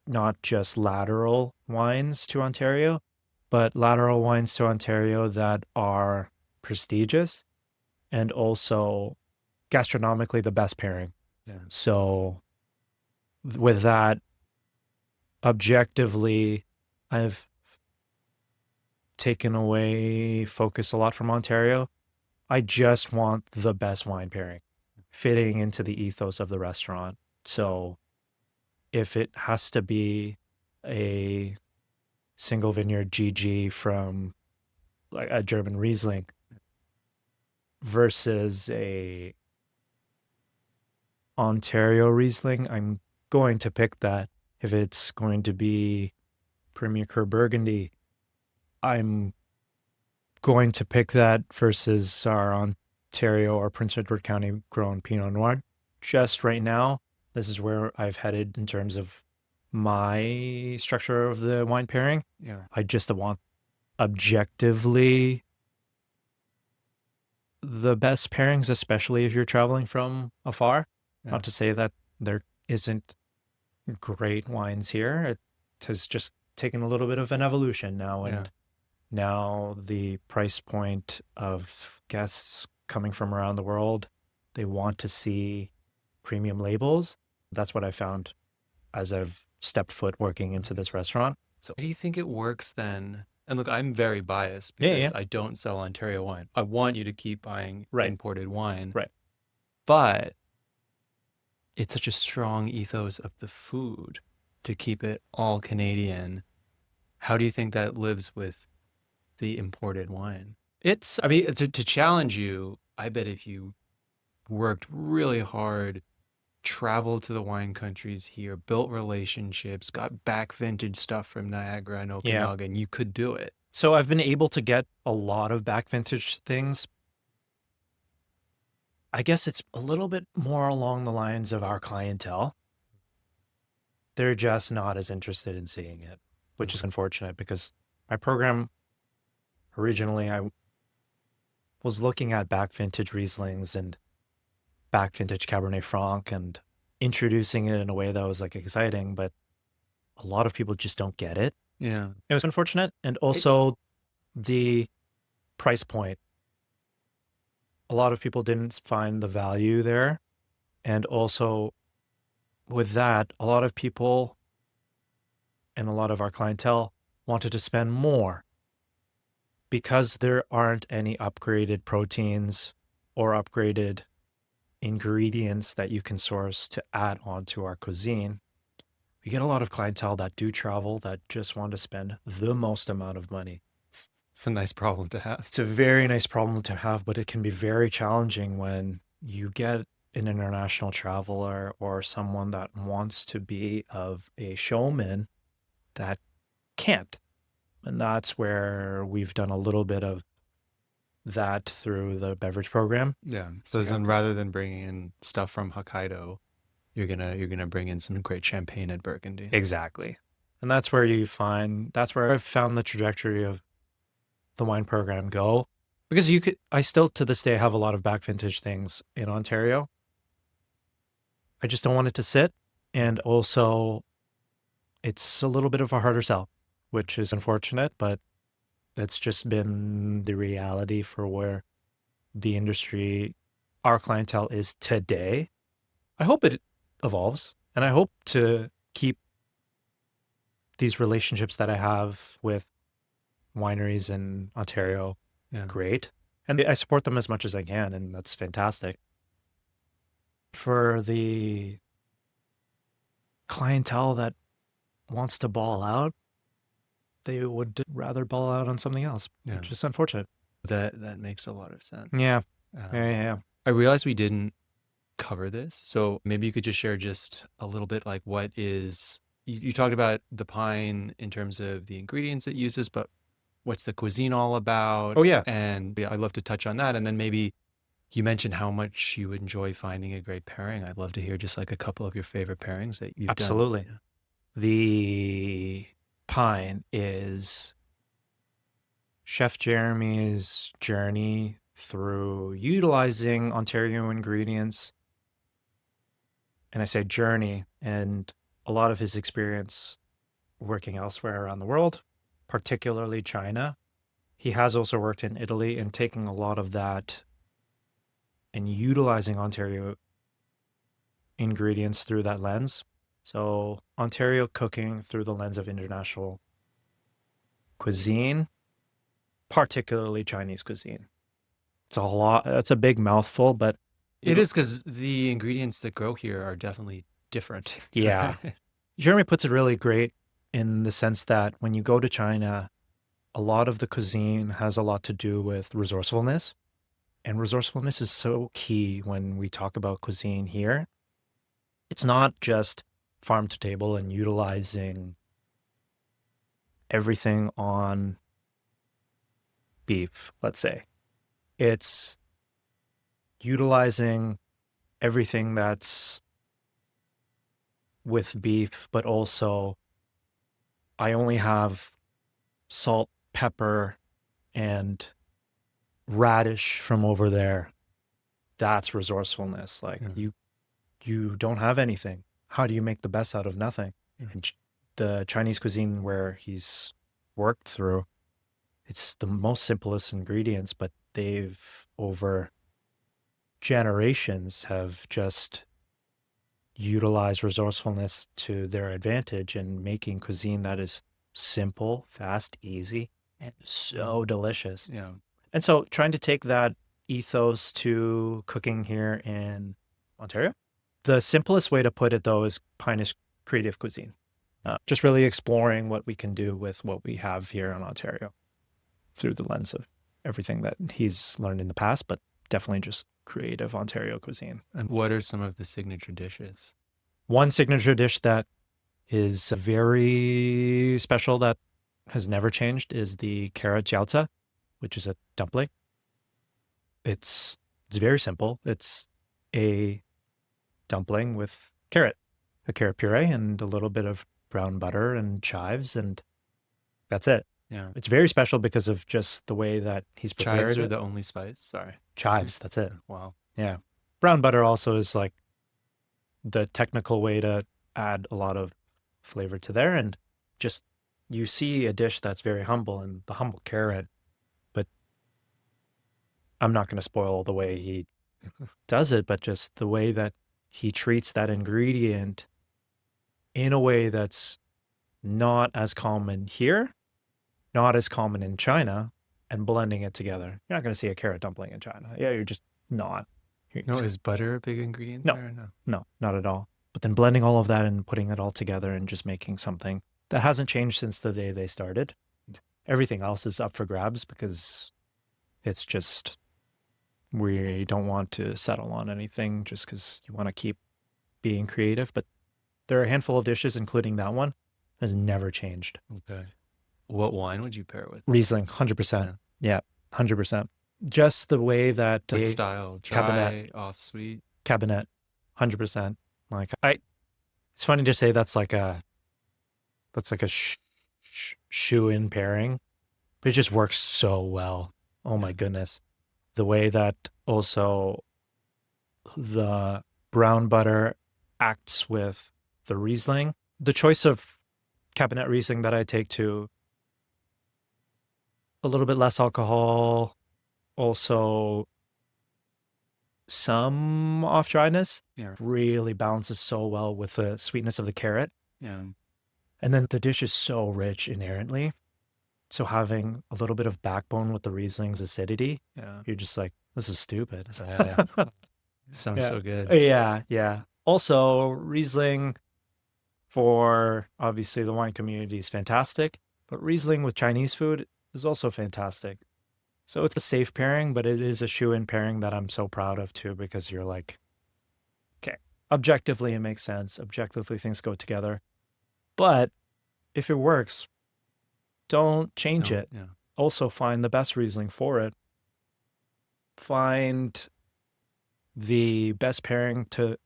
not just lateral wines to Ontario, but lateral wines to Ontario that are prestigious and also gastronomically the best pairing. Yeah. So with that, objectively, I've taken away focus a lot from Ontario. I just want the best wine pairing fitting into the ethos of the restaurant. So if it has to be a single vineyard GG from like a German Riesling versus a Ontario Riesling, I'm going to pick that. If it's going to be Premier Cru Burgundy, I'm going to pick that versus our Ontario or Prince Edward County grown Pinot Noir. Just right now, this is where I've headed in terms of my structure of the wine pairing. Yeah. I just want objectively the best pairings, especially if you're traveling from afar. Yeah. Not to say that there isn't great wines here. It has just taken a little bit of an evolution now. And Yeah. now the price point of guests coming from around the world, they want to see premium labels. That's what I found as I've stepped foot working into this restaurant. So how do you think it works then? And look, I'm very biased Yeah, because yeah. I don't sell Ontario wine. I want you to keep buying Right. imported wine. Right. But it's such a strong ethos of the food to keep it all Canadian. How do you think that lives with the imported wine? It's, I mean, to challenge you, I bet if you worked really hard, traveled to the wine countries here, built relationships, got back vintage stuff from Niagara and Yeah. Okanagan, you could do it. so I've been able to get a lot of back vintage things. I guess it's a little bit more along the lines of our clientele. They're just not as interested in seeing it. which is unfortunate because my program originally, I was looking at back vintage Rieslings and back vintage Cabernet Franc and introducing it in a way that was like exciting, but a lot of people just don't get it. Yeah. It was unfortunate. And also the price point. A lot of people didn't find the value there. And also with that, a lot of people and a lot of our clientele wanted to spend more because there aren't any upgraded proteins or upgraded ingredients that you can source to add onto our cuisine. We get a lot of clientele that do travel that just want to spend the most amount of money. It's a nice problem to have. It's a very nice problem to have, but it can be very challenging when you get an international traveler or someone that wants to be of a showman that can't. And that's where we've done a little bit of that through the beverage program. Yeah. So then rather than bringing in stuff from Hokkaido, you're gonna bring in some great champagne at Burgundy. Exactly. And that's where that's where I've found the trajectory of the wine program go. Because I still to this day have a lot of back vintage things in Ontario. I just don't want it to sit. And also it's a little bit of a harder sell, which is unfortunate, but that's just been the reality for where the industry, our clientele is today. I hope it evolves, and I hope to keep these relationships that I have with wineries in Ontario great. And I support them as much as I can, and that's fantastic. For the clientele that wants to ball out, they would rather ball out on something else, which is unfortunate. That makes a lot of sense. Yeah. I realized we didn't cover this, so maybe you could just share just a little bit like what is, you talked about the pine in terms of the ingredients it uses, but what's the cuisine all about? Oh, yeah. And I'd love to touch on that. And then maybe you mentioned how much you enjoy finding a great pairing. I'd love to hear just like a couple of your favorite pairings that you've Absolutely. done. The pine is Chef Jeremy's journey through utilizing Ontario ingredients. And I say journey, and a lot of his experience working elsewhere around the world, particularly China. He has also worked in Italy and taking a lot of that and utilizing Ontario ingredients through that lens. So Ontario cooking through the lens of international cuisine, particularly Chinese cuisine. It's a lot. That's a big mouthful, but it is because the ingredients that grow here are definitely different. Yeah. Jeremy puts it really great in the sense that when you go to China, a lot of the cuisine has a lot to do with resourcefulness. And resourcefulness is so key when we talk about cuisine here. It's not just farm to table and utilizing everything on beef, let's say. It's utilizing everything that's with beef, but also I only have salt, pepper, and radish from over there. That's resourcefulness. Like you don't have anything. How do you make the best out of nothing? And the Chinese cuisine where he's worked through, it's the most simplest ingredients, but they've over generations have just utilized resourcefulness to their advantage in making cuisine that is simple, fast, easy, and so delicious. Yeah. And so trying to take that ethos to cooking here in Ontario, the simplest way to put it though is pine is creative cuisine. Just really exploring what we can do with what we have here in Ontario through the lens of everything that he's learned in the past, but definitely just creative Ontario cuisine. And what are some of the signature dishes? One signature dish that is very special that has never changed is the carrot jiaozi, which is a dumpling. It's very simple. It's a dumpling with a carrot puree and a little bit of brown butter and chives and That's it. Yeah. It's very special because of just the way that he's Chives prepared are it. the only spice. Sorry. Chives, that's it. Wow. Yeah. Brown butter also is like the technical way to add a lot of flavor to there. And just you see a dish that's very humble and the humble carrot, but I'm not going to spoil the way he does it, but just the way that he treats that ingredient in a way that's not as common here, not as common in China, and blending it together. You're not going to see a carrot dumpling in China. Yeah, you're just not. No, is butter a big ingredient No, there? No. no, not at all. But then blending all of that and putting it all together and just making something that hasn't changed since the day they started. Everything else is up for grabs because it's just, we don't want to settle on anything just because you want to keep being creative. But there are a handful of dishes, including that one, has never changed. Okay. What wine would you pair with? Riesling, 100%. Yeah, 100%. Just the way that What style? Dry, Cabernet, off sweet? Cabernet, 100%. Like it's funny to say that's like a shoe-in pairing, but it just works so well. Oh my goodness. The way that also the brown butter acts with the Riesling. The choice of Cabernet Riesling that I take to a little bit less alcohol, also some off dryness, really balances so well with the sweetness of the carrot. Yeah. And then the dish is so rich inherently. So having a little bit of backbone with the Riesling's acidity, you're just like, this is stupid. Sounds so good. Yeah, yeah. Also, Riesling for obviously the wine community is fantastic, but Riesling with Chinese food is also fantastic. So it's a safe pairing, but it is a shoe-in pairing that I'm so proud of too, because you're like, okay, objectively it makes sense. Objectively things go together. But if it works, don't change it. Yeah. Also find the best Riesling for it. Find the best pairing to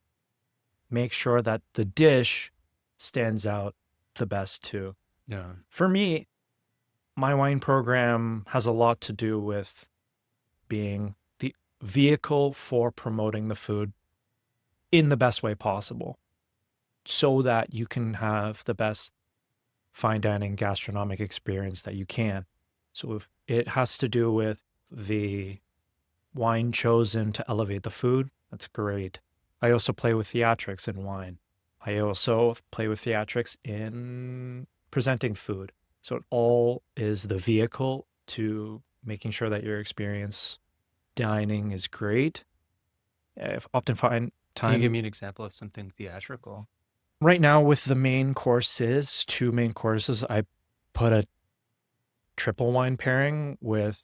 make sure that the dish stands out the best too. Yeah. For me, my wine program has a lot to do with being the vehicle for promoting the food in the best way possible so that you can have the best fine dining gastronomic experience that you can. So if it has to do with the wine chosen to elevate the food, that's great. I also play with theatrics in wine. I also play with theatrics in presenting food. So it all is the vehicle to making sure that your experience dining is great. I've often find time. Can you give me an example of something theatrical? Right now with the main courses, 2 main courses, I put a triple wine pairing with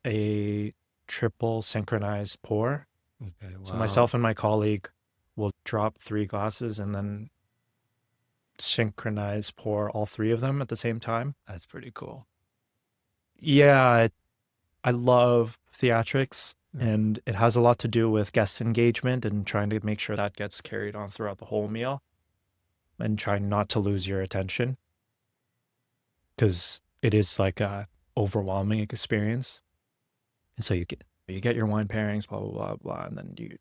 a triple synchronized pour. Okay, wow. So myself and my colleague will drop 3 glasses and then synchronize pour all 3 of them at the same time. That's pretty cool. Yeah, I love theatrics, and it has a lot to do with guest engagement and trying to make sure that gets carried on throughout the whole meal and trying not to lose your attention because it is like a overwhelming experience. And so you get your wine pairings, blah, blah, blah, blah, and then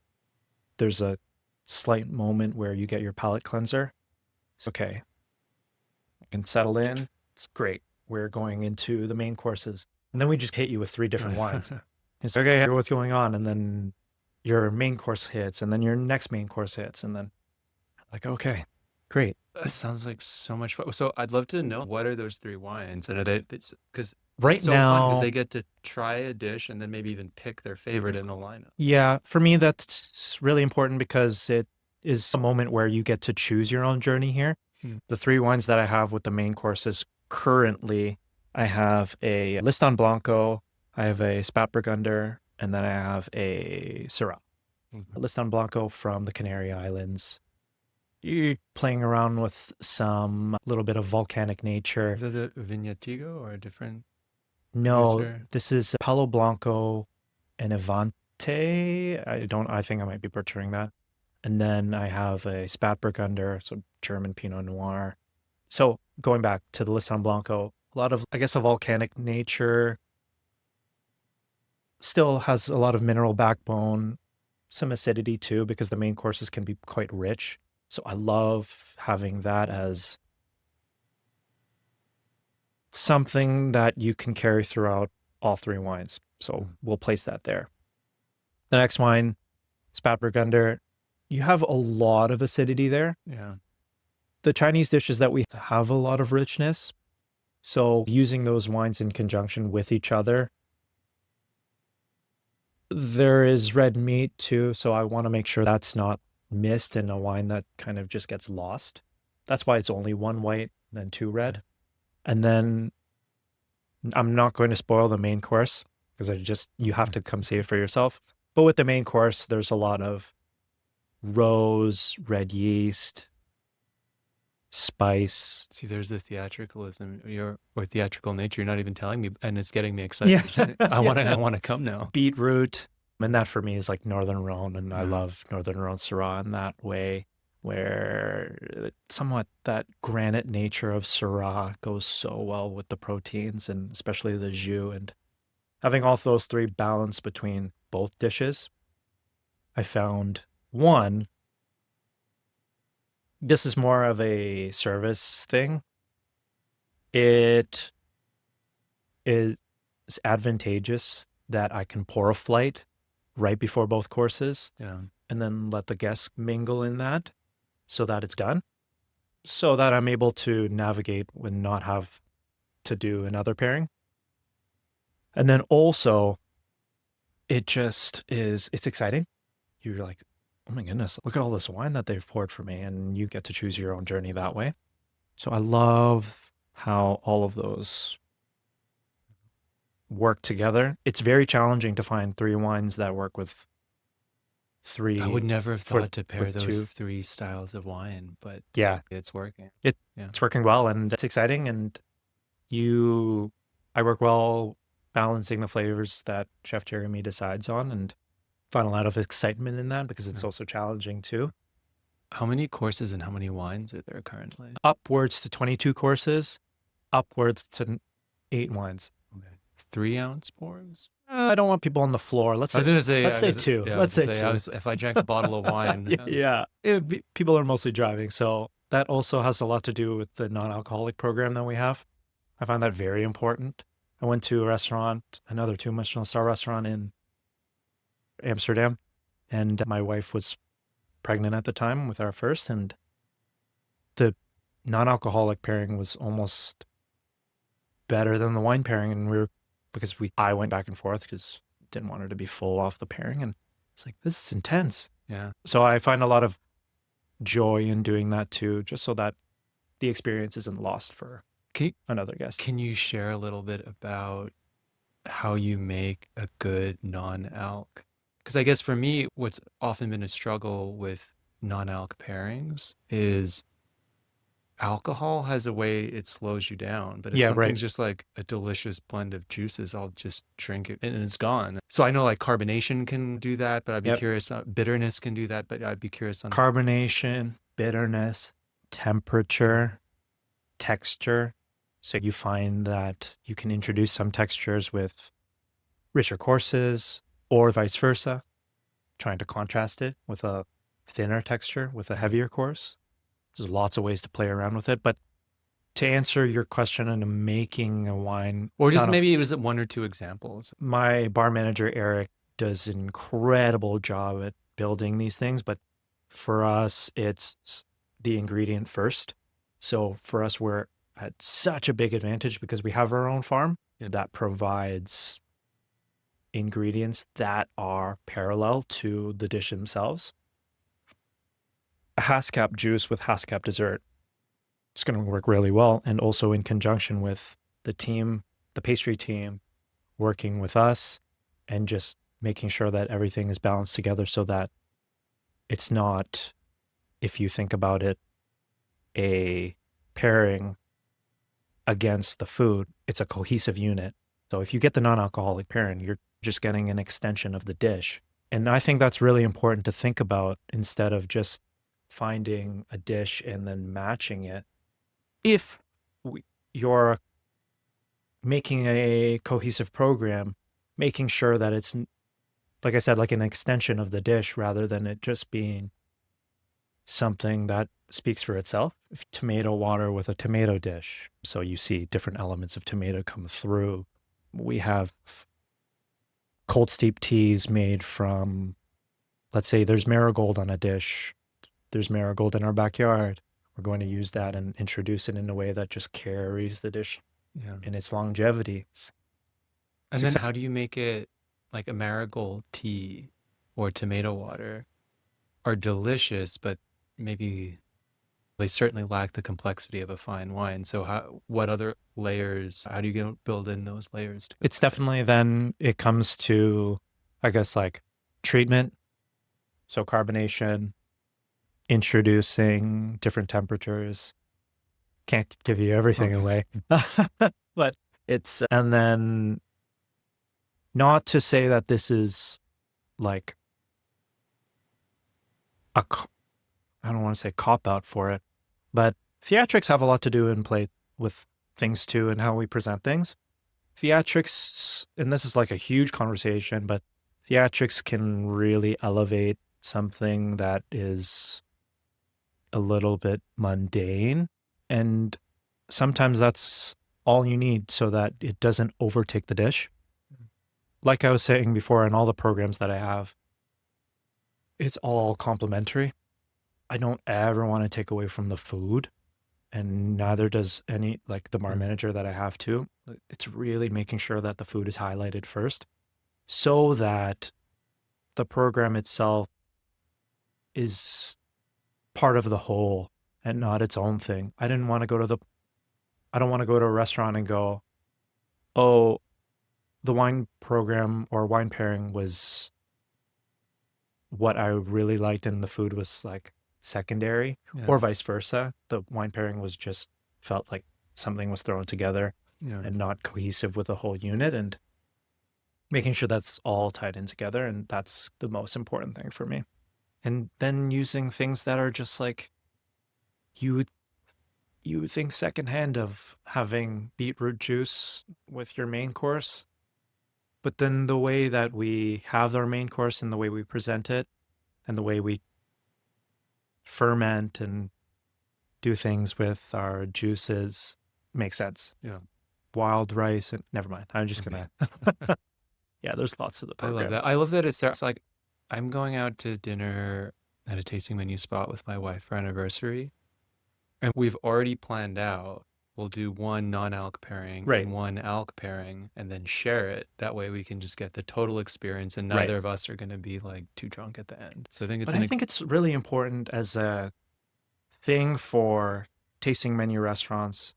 there's a slight moment where you get your palate cleanser. It's okay. I can settle in. It's great. We're going into the main courses. And then we just hit you with 3 different wines. It's okay, what's going on? And then your main course hits, and then your next main course hits, and then like, okay, great. That sounds like so much fun. So I'd love to know, what are those 3 wines? And are they, because right it's so now, fun because they get to try a dish and then maybe even pick their favorite in the lineup. Yeah, for me, that's really important because it is a moment where you get to choose your own journey here. The 3 wines that I have with the main courses currently, I have a Liston Blanco, I have a Spätburgunder, and then I have a Syrah. Liston Blanco from the Canary Islands. You're playing around with some little bit of volcanic nature. Is it a Vignatigo or a different? No, producer? this is Palo Blanco and Evante. I think I might be butchering that. And then I have a Spätburgunder, so German Pinot Noir. So going back to the Liston Blanco, a lot of, I guess, a volcanic nature, still has a lot of mineral backbone, some acidity too, because the main courses can be quite rich. So I love having that as something that you can carry throughout all three wines. So we'll place that there. The next wine, Spätburgunder, you have a lot of acidity there. Yeah. The Chinese dishes that we have a lot of richness. So using those wines in conjunction with each other. There is red meat too, so I want to make sure that's not missed in a wine that kind of just gets lost. That's why it's only one white, then two red. And then I'm not going to spoil the main course because you have to come see it for yourself. But with the main course, there's a lot of rose, red yeast, spice. See, there's the theatricalism, or theatrical nature. You're not even telling me, and it's getting me excited. Yeah. I want to come now. Beetroot. And that for me is like Northern Rhone, and I love Northern Rhone Syrah in that way, where somewhat that granite nature of Syrah goes so well with the proteins and especially the jus. And having all those three balanced between both dishes, I found one, this is more of a service thing. It is advantageous that I can pour a flight right before both courses, and then let the guests mingle in that so that it's done, so that I'm able to navigate and not have to do another pairing. And then also, it's exciting. You're like, oh my goodness, look at all this wine that they've poured for me, and you get to choose your own journey that way. So I love how all of those work together. It's very challenging to find three wines that work with three. I would never have thought to pair with those two. three styles of wine, but Yeah, it's working. it's working well, and it's exciting. And I work well balancing the flavors that Chef Jeremy decides on, and find a lot of excitement in that because it's also challenging too. How many courses and how many wines are there currently? Upwards to 22 courses, upwards to 8 wines. Okay. 3-ounce pours? I don't want people on the floor. Let's say 2. Yeah, let's say 2. If I drank a bottle of wine. Yeah. People are mostly driving. So that also has a lot to do with the non-alcoholic program that we have. I find that very important. I went to a restaurant, another 2 Michelin Star restaurant in Amsterdam, and my wife was pregnant at the time with our first, and the non-alcoholic pairing was almost better than the wine pairing, and I went back and forth because didn't want her to be full off the pairing, and it's like, this is intense. Yeah. So I find a lot of joy in doing that too, just so that the experience isn't lost for another guest. Can you share a little bit about how you make a good non-alc? Because I guess for me, what's often been a struggle with non-alc pairings is alcohol has a way it slows you down. But if something's just like a delicious blend of juices, I'll just drink it and it's gone. So I know like carbonation can do that, but I'd be curious. Bitterness can do that, but I'd be curious on carbonation, bitterness, temperature, texture. So you find that you can introduce some textures with richer courses or vice versa, trying to contrast it with a thinner texture with a heavier course. There's lots of ways to play around with it. But to answer your question into making a wine, or just maybe it was 1 or 2 examples. My bar manager, Eric, does an incredible job at building these things. But for us, it's the ingredient first. So for us, we're at such a big advantage because we have our own farm that provides ingredients that are parallel to the dish themselves. A Haskap juice with Haskap dessert, it's going to work really well. And also in conjunction with the team, the pastry team, working with us and just making sure that everything is balanced together so that it's not, if you think about it, a pairing against the food, it's a cohesive unit. So if you get the non-alcoholic pairing, you're just getting an extension of the dish. And I think that's really important to think about instead of just finding a dish and then matching it. If you're making a cohesive program, making sure that it's, like I said, like an extension of the dish rather than it just being something that speaks for itself. Tomato water with a tomato dish. So you see different elements of tomato come through. We have cold steep teas made from, let's say there's marigold on a dish. There's marigold in our backyard. We're going to use that and introduce it in a way that just carries the dish Yeah. in its longevity. And then how do you make it like a marigold tea or tomato water are delicious, but maybe they certainly lack the complexity of a fine wine. So what other layers, how do you build in those layers to it? It's definitely then it comes to, I guess, like treatment. So carbonation, introducing different temperatures. Can't give you everything away. But it's, and then not to say that this is like I don't want to say cop out for it, but theatrics have a lot to do in play with things too and how we present things. Theatrics, and this is like a huge conversation, but theatrics can really elevate something that is a little bit mundane. And sometimes that's all you need so that it doesn't overtake the dish. Like I was saying before, in all the programs that I have, it's all complementary. I don't ever want to take away from the food, and neither does any, like the bar manager that I have too. It's really making sure that the food is highlighted first so that the program itself is part of the whole and not its own thing. I don't want to go to a restaurant and go, oh, the wine program or wine pairing was what I really liked and the food was like secondary, or vice versa. The wine pairing was just felt like something was thrown together and not cohesive with the whole unit, and making sure that's all tied in together. And that's the most important thing for me. And then using things that are just like you would think secondhand of having beetroot juice with your main course. But then the way that we have our main course and the way we present it and the way we ferment and do things with our juices makes sense. Yeah. Wild rice and never mind. I'm just gonna yeah, there's lots of the program. I love that. I love that it's like I'm going out to dinner at a tasting menu spot with my wife for anniversary. And we've already planned out we'll do one non-alc pairing and one alc pairing and then share it. That way we can just get the total experience and neither of us are going to be like too drunk at the end. So I think it's really important as a thing for tasting menu restaurants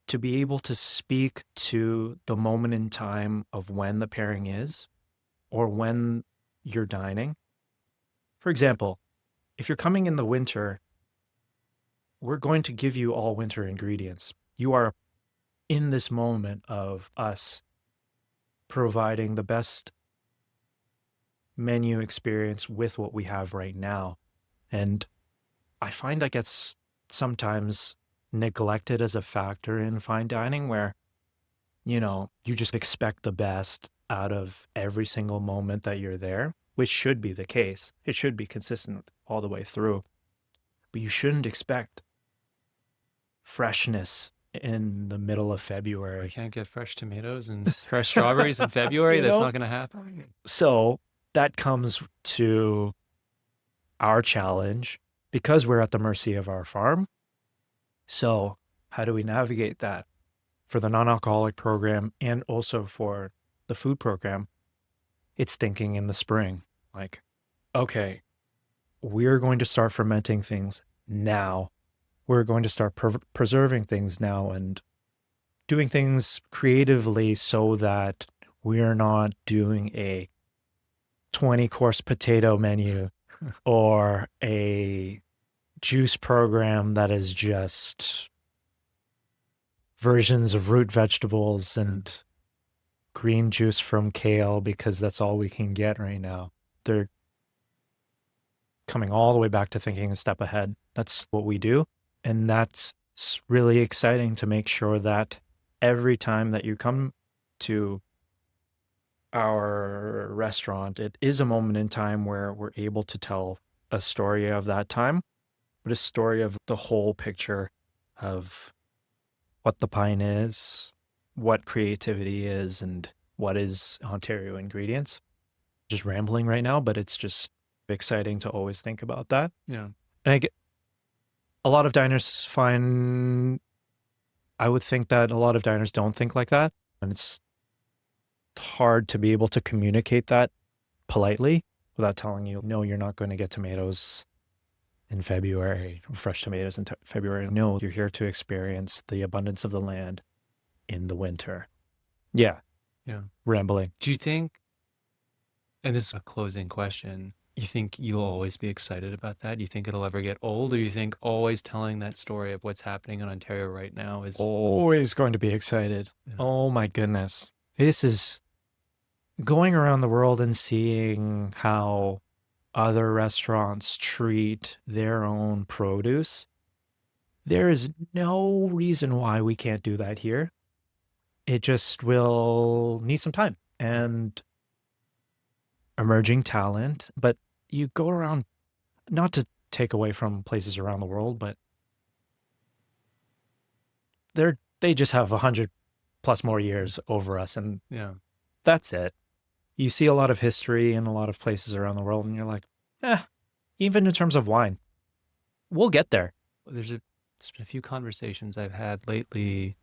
to be able to speak to the moment in time of when the pairing is or when you're dining. For example, if you're coming in the winter, we're going to give you all winter ingredients. You are in this moment of us providing the best menu experience with what we have right now. And I find that gets sometimes neglected as a factor in fine dining where, you know, you just expect the best out of every single moment that you're there, which should be the case. It should be consistent all the way through. But you shouldn't expect freshness in the middle of February. I can't get fresh tomatoes and fresh strawberries in February. That's not going to happen. So that comes to our challenge because we're at the mercy of our farm. So how do we navigate that for the non-alcoholic program and also for the food program? It's thinking in the spring, like, okay, we're going to start fermenting things now. We're going to start preserving things now and doing things creatively so that we're not doing a 20-course potato menu or a juice program that is just versions of root vegetables and green juice from kale because that's all we can get right now. They're coming all the way back to thinking a step ahead. That's what we do. And that's really exciting to make sure that every time that you come to our restaurant, it is a moment in time where we're able to tell a story of that time, but a story of the whole picture of what the pine is, what creativity is, and what is Ontario ingredients. Just rambling right now, but it's just exciting to always think about that. Yeah. And I get a lot of diners find, I would think that a lot of diners don't think like that. And it's hard to be able to communicate that politely without telling you, no, you're not going to get tomatoes in February, fresh tomatoes in February. No, you're here to experience the abundance of the land in the winter. Yeah, Yeah. rambling. Do you think, and this is a closing question, you think you'll always be excited about that? Do you think it'll ever get old? Or do you think always telling that story of what's happening in Ontario right now is Always going to be excited. Yeah. Oh my goodness. This is going around the world and seeing how other restaurants treat their own produce. There is no reason why we can't do that here. It just will need some time and emerging talent. But you go around, not to take away from places around the world, but they just have 100+ more years over us, and Yeah. that's it. You see a lot of history in a lot of places around the world, and you're like, even in terms of wine, we'll get there. There's been a few conversations I've had lately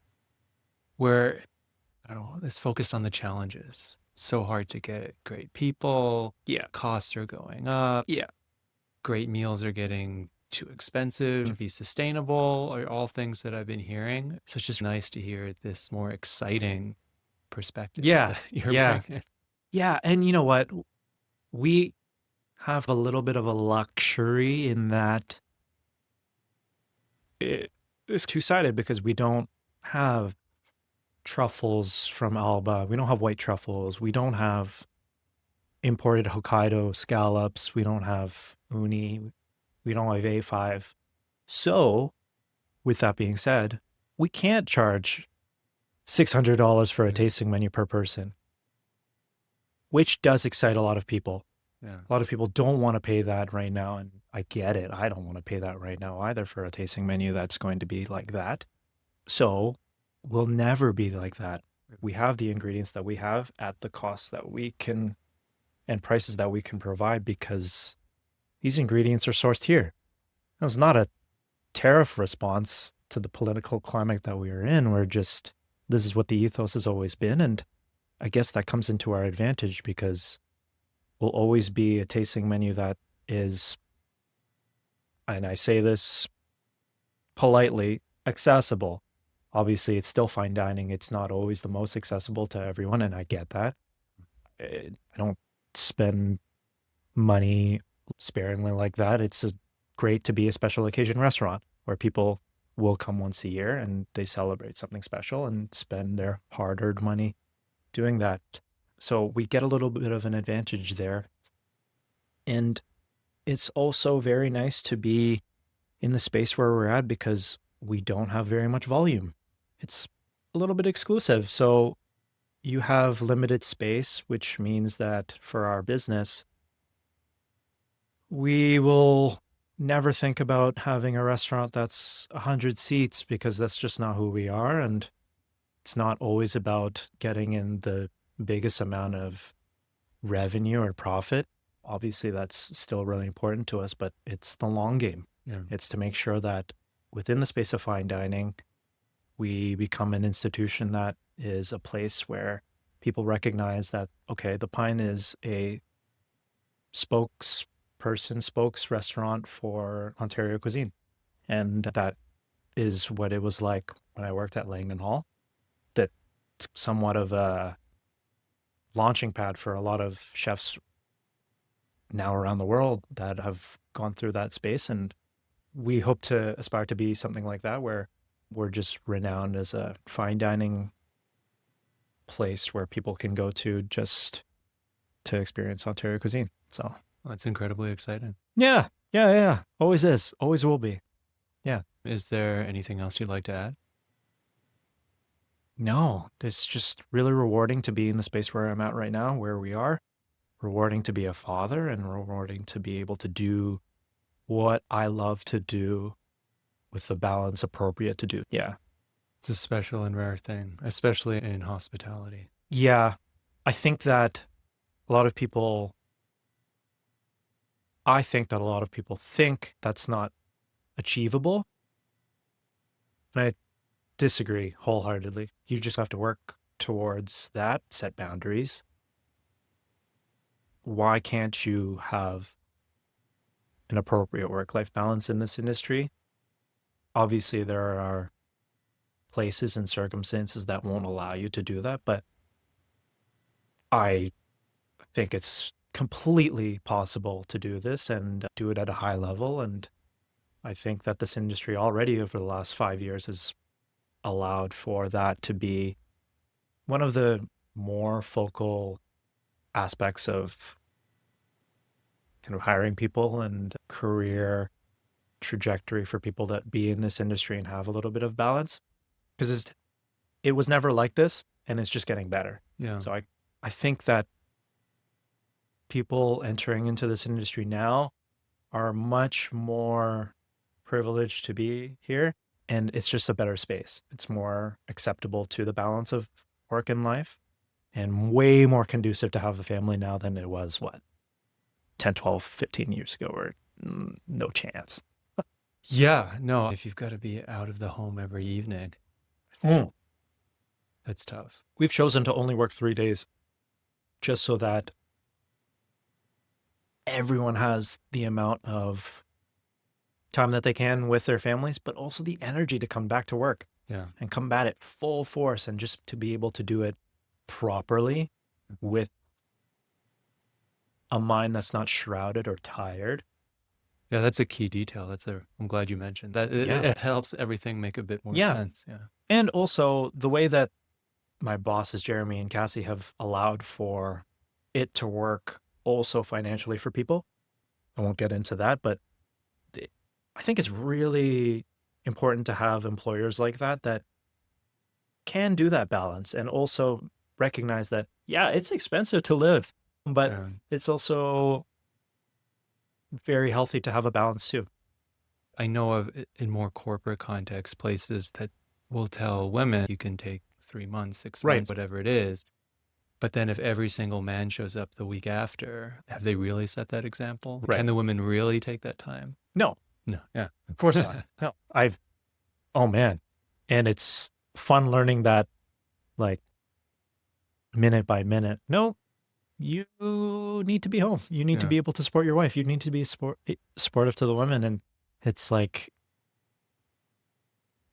where, I don't know, it's focused on the challenges. It's so hard to get great people. Yeah. Costs are going up. Yeah. Great meals are getting too expensive to be sustainable, are all things that I've been hearing. So it's just nice to hear this more exciting perspective Yeah. that you're Yeah. bringing. Yeah. And you know what? We have a little bit of a luxury in that it's two-sided because we don't have truffles from Alba. We don't have white truffles. We don't have imported Hokkaido scallops. We don't have uni. We don't have A5. So, with that being said, we can't charge $600 for a tasting menu per person, which does excite a lot of people. Yeah. A lot of people don't want to pay that right now, and I get it. I don't want to pay that right now either for a tasting menu that's going to be like that. So, we'll never be like that. We have the ingredients that we have at the cost that we can and prices that we can provide because these ingredients are sourced here. It's not a tariff response to the political climate that we are in. This is what the ethos has always been. And I guess that comes into our advantage because we'll always be a tasting menu that is, and I say this politely, accessible. Obviously, it's still fine dining. It's not always the most accessible to everyone, and I get that. I don't spend money sparingly like that. It's great to be a special occasion restaurant where people will come once a year and they celebrate something special and spend their hard-earned money doing that. So we get a little bit of an advantage there. And it's also very nice to be in the space where we're at because we don't have very much volume. It's a little bit exclusive. So you have limited space, which means that for our business, we will never think about having a restaurant that's 100 seats because that's just not who we are. And it's not always about getting in the biggest amount of revenue or profit. Obviously, that's still really important to us, but it's the long game. Yeah. It's to make sure that within the space of fine dining, we become an institution that is a place where people recognize that, okay, the Pine is a spokes restaurant for Ontario cuisine. And that is what it was like when I worked at Langdon Hall. That's somewhat of a launching pad for a lot of chefs now around the world that have gone through that space. And we hope to aspire to be something like that, where we're just renowned as a fine dining place where people can go to just to experience Ontario cuisine. So that's incredibly exciting. Yeah. Always is. Always will be. Yeah. Is there anything else you'd like to add? No, it's just really rewarding to be in the space where I'm at right now, where we are. Rewarding to be a father and rewarding to be able to do what I love to do with the balance appropriate to do. Yeah. It's a special and rare thing, especially in hospitality. Yeah. I think that a lot of people, I think that a lot of people think that's not achievable. And I disagree wholeheartedly. You just have to work towards that, set boundaries. Why can't you have an appropriate work-life balance in this industry? Obviously, there are places and circumstances that won't allow you to do that, but I think it's completely possible to do this and do it at a high level. And I think that this industry already over the last 5 years has allowed for that to be one of the more focal aspects of kind of hiring people and career trajectory for people that be in this industry and have a little bit of balance, because it was never like this and it's just getting better. Yeah. So I think that people entering into this industry now are much more privileged to be here, and it's just a better space. It's more acceptable to the balance of work and life and way more conducive to have a family now than it was, what, 10, 12, 15 years ago, or no chance. Yeah, no, if you've got to be out of the home every evening, Mm. that's tough. We've chosen to only work 3 days just so that everyone has the amount of time that they can with their families, but also the energy to come back to work Yeah. and come at it full force, and just to be able to do it properly with a mind that's not shrouded or tired. Yeah, that's a key detail. I'm glad you mentioned that. It, Yeah. it helps everything make a bit more Yeah. sense. Yeah. And also the way that my bosses, Jeremy and Cassie, have allowed for it to work also financially for people. I won't get into that, but I think it's really important to have employers like that that can do that balance and also recognize that, yeah, it's expensive to live, but Yeah. it's also very healthy to have a balance too. I know of in more corporate context places that will tell women you can take 3 months, 6 months, Right. whatever it is. But then if every single man shows up the week after, have they really set that example? Right. Can the women really take that time? No, No. Yeah. of course not. No, oh man. And it's fun learning that, like, minute by minute. No, you need to be home. You need to Yeah. be able to support your wife. You need to be supportive to the women. And it's like,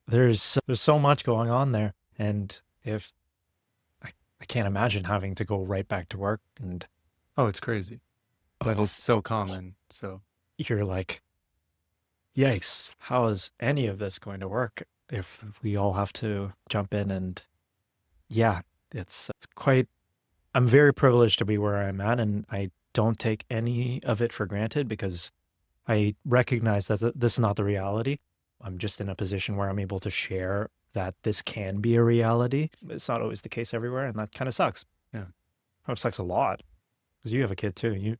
there's so much going on there. And if I can't imagine having to go right back to work, and Oh, it's crazy. But it's so common. So you're like, yikes, how is any of this going to work if we all have to jump in? And yeah, it's quite, I'm very privileged to be where I'm at, and I don't take any of it for granted because I recognize that this is not the reality. I'm just in a position where I'm able to share that this can be a reality. It's not always the case everywhere, and that kind of sucks. Yeah. Oh, it sucks a lot because you have a kid too.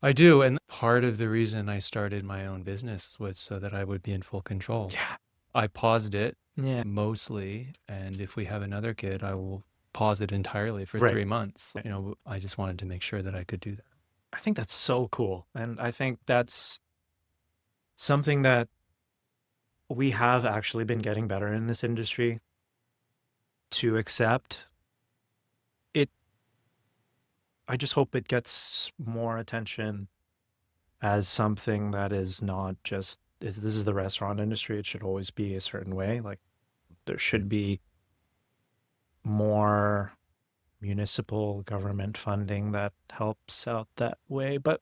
I do. And part of the reason I started my own business was so that I would be in full control. Yeah. I paused it Yeah. mostly. And if we have another kid, I will pause it entirely for Right. 3 months. I just wanted to make sure that I could do that. I think that's so cool. And I think that's something that we have actually been getting better in this industry to accept. I just hope it gets more attention as something that is not just, this is the restaurant industry. It should always be a certain way. Like, there should be more municipal government funding that helps out that way. But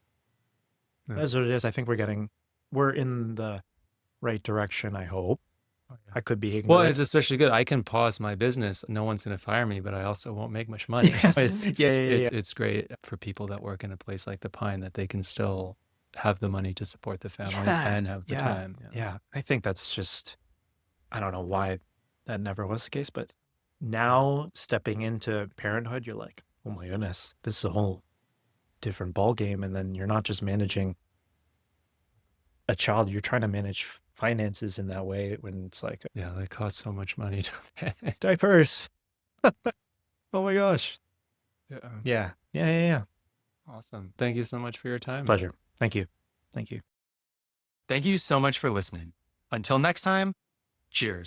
Yeah. that's what it is. I think we're in the right direction, I hope. I could be ignorant. Well, it's especially good. I can pause my business. No one's going to fire me, but I also won't make much money. It's great for people that work in a place like the Pine that they can still have the money to support the family and have the time. Yeah. I think that's just, I don't know why that never was the case, but Now stepping into parenthood, you're like, oh my goodness, this is a whole different ball game. And then you're not just managing a child, you're trying to manage finances in that way when it's like Yeah, that costs so much money to pay. diapers. Oh my gosh. Yeah. Yeah. Awesome. Thank you so much for your time. Pleasure. Thank you. Thank you. Thank you so much for listening. Until next time, cheers.